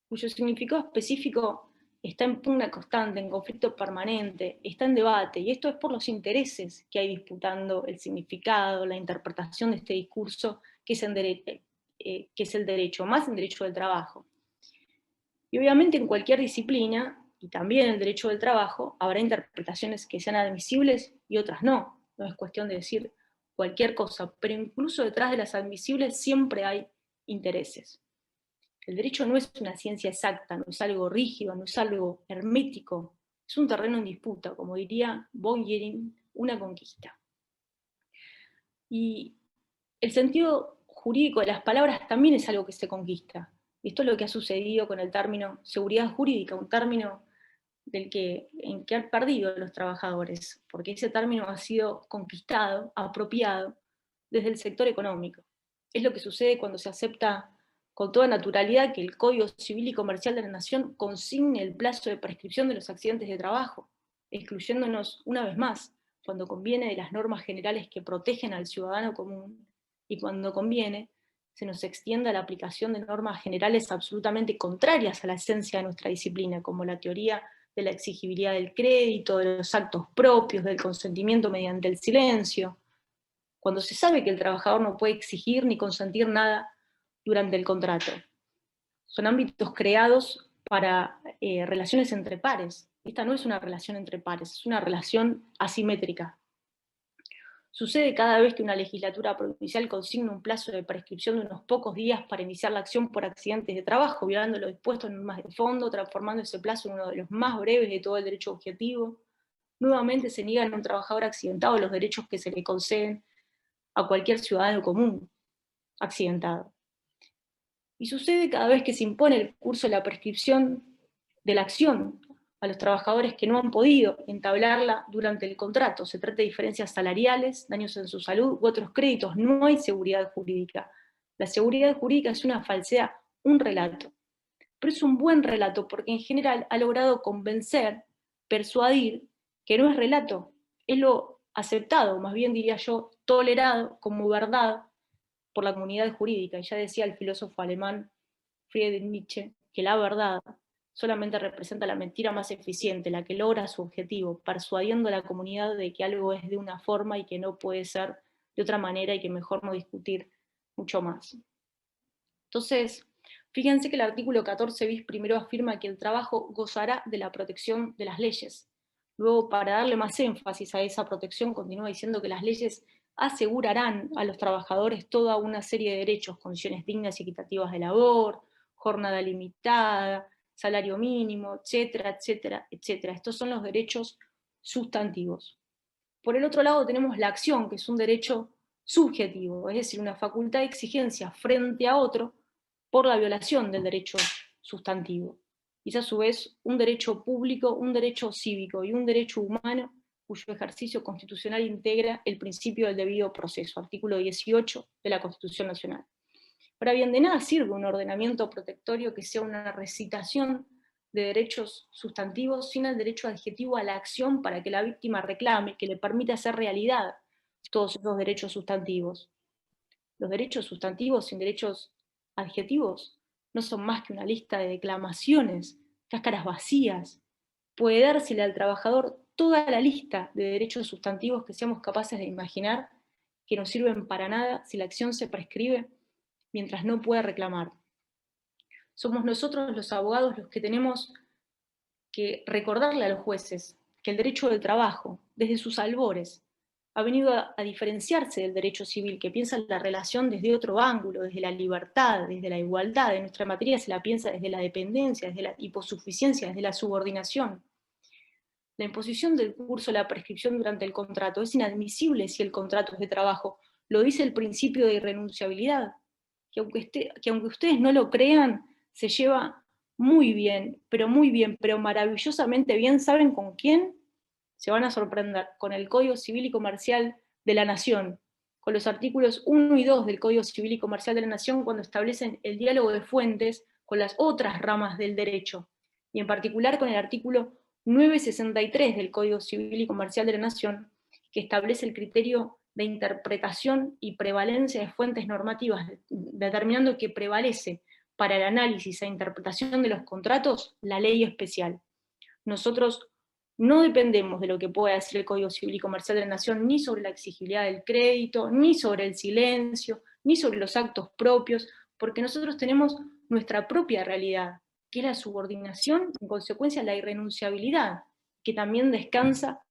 cuyo significado específico está en pugna constante, en conflicto permanente, está en debate, y esto es por los intereses que hay disputando el significado, la interpretación de este discurso, que es el derecho, más el derecho del trabajo. Y obviamente en cualquier disciplina, y también el derecho del trabajo, habrá interpretaciones que sean admisibles y otras no. No es cuestión de decir cualquier cosa, pero incluso detrás de las admisibles siempre hay intereses. El derecho no es una ciencia exacta, no es algo rígido, no es algo hermético, es un terreno en disputa, como diría von Jering, una conquista. Y el sentido jurídico de las palabras también es algo que se conquista. Y esto es lo que ha sucedido con el término seguridad jurídica, un término en que han perdido los trabajadores, porque ese término ha sido conquistado, apropiado desde el sector económico. Es lo que sucede cuando se acepta con toda naturalidad que el Código Civil y Comercial de la Nación consigne el plazo de prescripción de los accidentes de trabajo, excluyéndonos una vez más, cuando conviene, de las normas generales que protegen al ciudadano común, y cuando conviene, se nos extienda la aplicación de normas generales absolutamente contrarias a la esencia de nuestra disciplina, como la teoría de la exigibilidad del crédito, de los actos propios, del consentimiento mediante el silencio, cuando se sabe que el trabajador no puede exigir ni consentir nada durante el contrato. Son ámbitos creados para relaciones entre pares. Esta no es una relación entre pares, es una relación asimétrica. Sucede cada vez que una legislatura provincial consigna un plazo de prescripción de unos pocos días para iniciar la acción por accidentes de trabajo, violando lo dispuesto en normas de fondo, transformando ese plazo en uno de los más breves de todo el derecho objetivo. Nuevamente se niegan a un trabajador accidentado los derechos que se le conceden a cualquier ciudadano común accidentado. Y sucede cada vez que se impone el curso de la prescripción de la acción a los trabajadores que no han podido entablarla durante el contrato. Se trata de diferencias salariales, daños en su salud u otros créditos. No hay seguridad jurídica. La seguridad jurídica es una falsedad, un relato. Pero es un buen relato porque en general ha logrado convencer, persuadir que no es relato, es lo aceptado, más bien diría yo, tolerado como verdad por la comunidad jurídica. Y ya decía el filósofo alemán Friedrich Nietzsche que la verdad solamente representa la mentira más eficiente, la que logra su objetivo, persuadiendo a la comunidad de que algo es de una forma y que no puede ser de otra manera y que mejor no discutir mucho más. Entonces, fíjense que el artículo 14 bis primero afirma que el trabajo gozará de la protección de las leyes. Luego, para darle más énfasis a esa protección, continúa diciendo que las leyes asegurarán a los trabajadores toda una serie de derechos, condiciones dignas y equitativas de labor, jornada limitada, salario mínimo, etcétera, etcétera, etcétera. Estos son los derechos sustantivos. Por el otro lado tenemos la acción, que es un derecho subjetivo, es decir, una facultad de exigencia frente a otro por la violación del derecho sustantivo. Y es a su vez un derecho público, un derecho cívico y un derecho humano cuyo ejercicio constitucional integra el principio del debido proceso, artículo 18 de la Constitución Nacional. Ahora bien, de nada sirve un ordenamiento protectorio que sea una recitación de derechos sustantivos sin el derecho adjetivo a la acción para que la víctima reclame, que le permita hacer realidad todos esos derechos sustantivos. Los derechos sustantivos sin derechos adjetivos no son más que una lista de declamaciones, cáscaras vacías. Puede dársele al trabajador toda la lista de derechos sustantivos que seamos capaces de imaginar, que no sirven para nada si la acción se prescribe mientras no pueda reclamar. Somos nosotros los abogados los que tenemos que recordarle a los jueces que el derecho del trabajo, desde sus albores, ha venido a diferenciarse del derecho civil, que piensa la relación desde otro ángulo, desde la libertad, desde la igualdad. En nuestra materia se la piensa desde la dependencia, desde la hiposuficiencia, desde la subordinación. La imposición del curso de la prescripción durante el contrato es inadmisible si el contrato es de trabajo. Lo dice el principio de irrenunciabilidad, que aunque ustedes no lo crean, se lleva muy bien, pero maravillosamente bien. ¿Saben con quién? Se van a sorprender, con el Código Civil y Comercial de la Nación, con los artículos 1 y 2 del Código Civil y Comercial de la Nación, cuando establecen el diálogo de fuentes con las otras ramas del derecho, y en particular con el artículo 963 del Código Civil y Comercial de la Nación, que establece el criterio de interpretación y prevalencia de fuentes normativas, determinando que prevalece para el análisis e interpretación de los contratos la ley especial. Nosotros no dependemos de lo que pueda decir el Código Civil y Comercial de la Nación, ni sobre la exigibilidad del crédito, ni sobre el silencio, ni sobre los actos propios, porque nosotros tenemos nuestra propia realidad, que es la subordinación, en consecuencia la irrenunciabilidad, que también descansa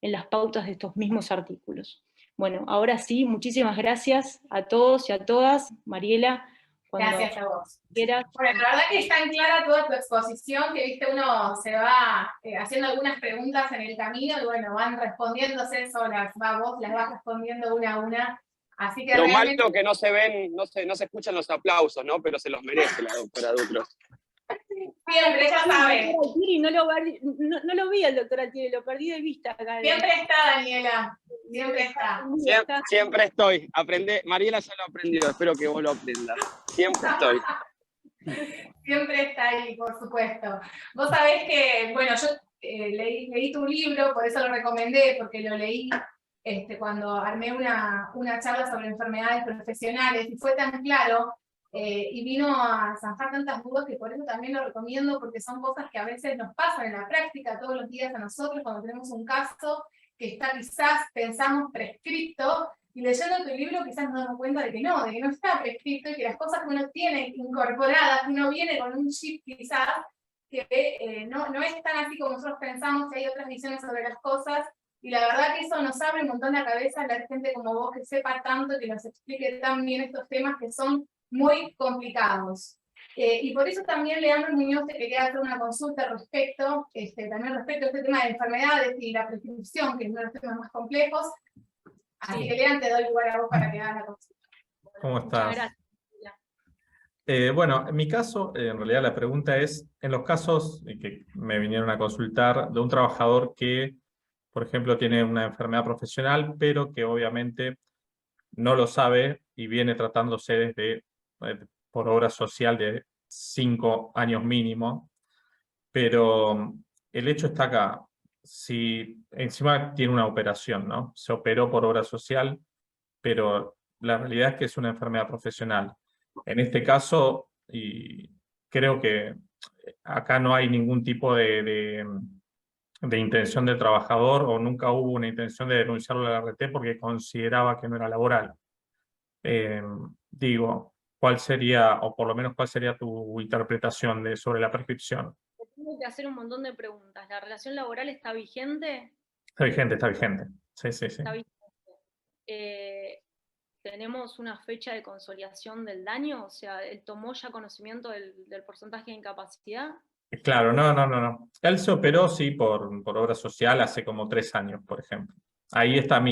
en las pautas de estos mismos artículos. Bueno, ahora sí, muchísimas gracias a todos y a todas. Mariela, gracias a vos. Quieras. Bueno, la verdad que está en clara toda tu exposición, que viste, uno se va haciendo algunas preguntas en el camino y bueno, van respondiéndose solas, vos las vas respondiendo una a una. Así que lo realmente... malo que no se ven, no se escuchan los aplausos, ¿no? Pero se los merece la doctora Duclos. Siempre, ya sabe. No lo vi al doctor Altieri, lo perdí de vista acá. Siempre está, Daniela. Siempre está. Siempre estoy. Mariela ya lo aprendió, espero que vos lo aprendas. Siempre estoy. Siempre está ahí, por supuesto. Vos sabés que, bueno, yo leí tu libro, por eso lo recomendé, porque lo leí cuando armé una charla sobre enfermedades profesionales, y fue tan claro, y vino a zanjar tantas dudas, que por eso también lo recomiendo, porque son cosas que a veces nos pasan en la práctica todos los días a nosotros, cuando tenemos un caso que está quizás, pensamos, prescripto, y leyendo tu libro quizás nos damos cuenta de que no está prescripto, y que las cosas que uno tiene incorporadas, que uno viene con un chip quizás, que no es tan así como nosotros pensamos, que hay otras visiones sobre las cosas, y la verdad que eso nos abre un montón la cabeza a la gente como vos, que sepa tanto, que nos explique tan bien estos temas que son muy complicados. Y por eso también Leandro Muñoz te quería hacer una consulta respecto, también respecto a este tema de enfermedades y la prescripción, que es uno de los temas más complejos. Así que Leandro, te doy lugar a vos para que hagas la consulta. ¿Cómo estás? Muchas gracias. Bueno, en mi caso, en realidad la pregunta es, en los casos que me vinieron a consultar de un trabajador que, por ejemplo, tiene una enfermedad profesional, pero que obviamente no lo sabe y viene tratándose desde, por obra social de 5 años mínimo, pero el hecho está acá. Si encima tiene una operación, ¿no? Se operó por obra social, pero la realidad es que es una enfermedad profesional. En este caso, y creo que acá no hay ningún tipo de intención del trabajador, o nunca hubo una intención de denunciarlo a la RT porque consideraba que no era laboral. Digo, ¿cuál sería, o por lo menos cuál sería tu interpretación sobre la prescripción? Tengo que hacer un montón de preguntas. ¿La relación laboral está vigente? Está vigente, está vigente. Sí, sí, sí. Está vigente. ¿Tenemos una fecha de consolidación del daño? O sea, ¿él tomó ya conocimiento del porcentaje de incapacidad? Claro, no. Él se operó, sí, por obra social hace como 3 años, por ejemplo. Ahí está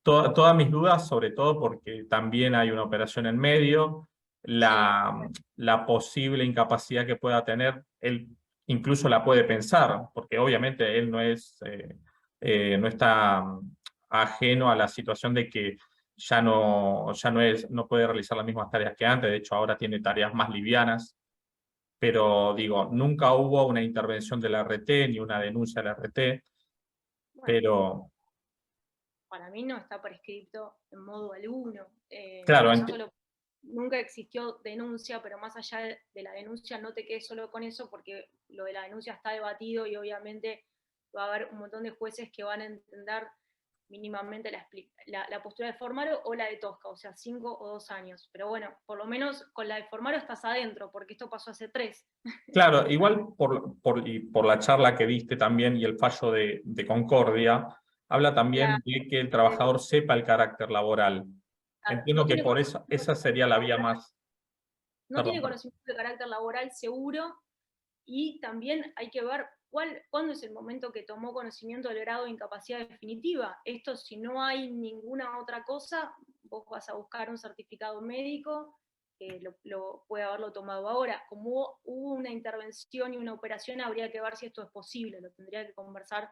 todas mis dudas, sobre todo porque también hay una operación en medio, la posible incapacidad que pueda tener, él incluso la puede pensar, porque obviamente él no está ajeno a la situación de que ya no puede realizar las mismas tareas que antes, de hecho ahora tiene tareas más livianas. Pero digo, nunca hubo una intervención de la RT ni una denuncia de la RT, Bueno, pero... Para mí no está prescrito en modo alguno. Claro, Nunca existió denuncia, pero más allá de la denuncia no te quedes solo con eso, porque lo de la denuncia está debatido y obviamente va a haber un montón de jueces que van a entender mínimamente la postura de Formaro o la de Tosca, o sea, 5 o 2 años. Pero bueno, por lo menos con la de Formaro estás adentro, porque esto pasó hace 3. Claro, igual por la charla que diste también y el fallo de Concordia, habla también de que el trabajador sepa el carácter laboral. Entiendo que por eso esa sería la vía más... No tiene conocimiento de carácter laboral seguro, y también hay que ver cuándo es el momento que tomó conocimiento del grado de incapacidad definitiva. Esto, si no hay ninguna otra cosa, vos vas a buscar un certificado médico puede haberlo tomado ahora. Como hubo una intervención y una operación, habría que ver si esto es posible, lo tendría que conversar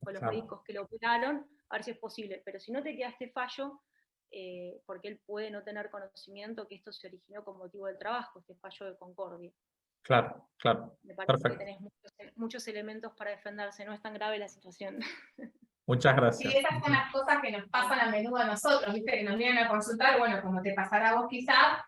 con los médicos que lo operaron, a ver si es posible. Pero si no te queda este fallo, porque él puede no tener conocimiento que esto se originó con motivo del trabajo, este fallo de Concordia. Claro, claro. Me parece Perfecto. que tenés muchos elementos para defenderse, no es tan grave la situación. Muchas gracias. Sí, esas son las cosas que nos pasan a menudo a nosotros, ¿viste? Que nos vienen a consultar, bueno, como te pasará a vos quizás,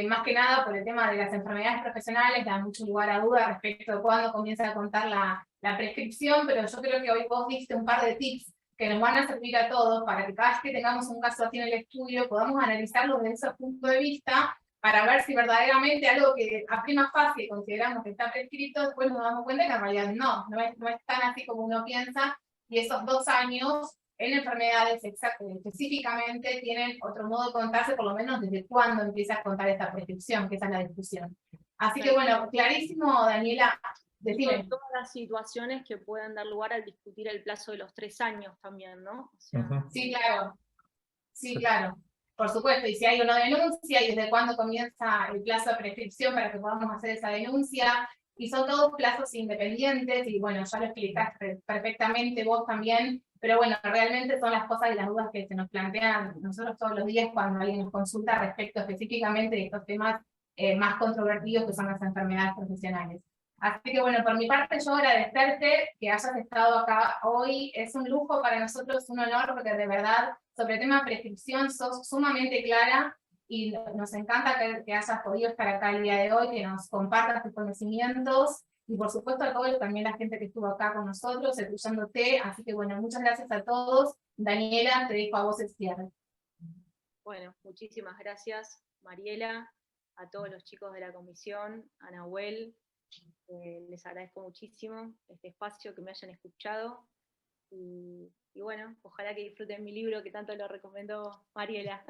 más que nada por el tema de las enfermedades profesionales, da mucho lugar a duda respecto de cuándo comienza a contar la prescripción, pero yo creo que hoy vos diste un par de tips que nos van a servir a todos para que cada vez que tengamos un caso así en el estudio podamos analizarlo desde ese punto de vista para ver si verdaderamente algo que a prima facie consideramos que está prescrito, después nos damos cuenta que en realidad no es tan así como uno piensa, y esos 2 años en enfermedades específicamente tienen otro modo de contarse, por lo menos desde cuándo empieza a contar esta prescripción, que esa es la discusión. Así que bueno, clarísimo, Daniela. Decime. Son todas las situaciones que pueden dar lugar al discutir el plazo de los 3 años también, ¿no? O sea, Sí, claro. Sí, claro. Por supuesto, y si hay una denuncia y desde cuándo comienza el plazo de prescripción para que podamos hacer esa denuncia, y son todos plazos independientes, y bueno, ya lo explicaste perfectamente vos también, pero bueno, realmente son las cosas y las dudas que se nos plantean nosotros todos los días cuando alguien nos consulta respecto específicamente de estos temas más controvertidos que son las enfermedades profesionales. Así que bueno, por mi parte yo agradecerte que hayas estado acá hoy, es un lujo para nosotros, un honor, porque de verdad sobre el tema de prescripción sos sumamente clara y nos encanta que hayas podido estar acá el día de hoy, que nos compartas tus conocimientos y por supuesto a todos, también la gente que estuvo acá con nosotros, escuchándote, así que bueno, muchas gracias a todos. Daniela, te dejo a vos el cierre. bueno, muchísimas gracias, Mariela, a todos los chicos de la comisión, a Nahuel, les agradezco muchísimo este espacio, que me hayan escuchado, y bueno, ojalá que disfruten mi libro que tanto lo recomendó Mariela.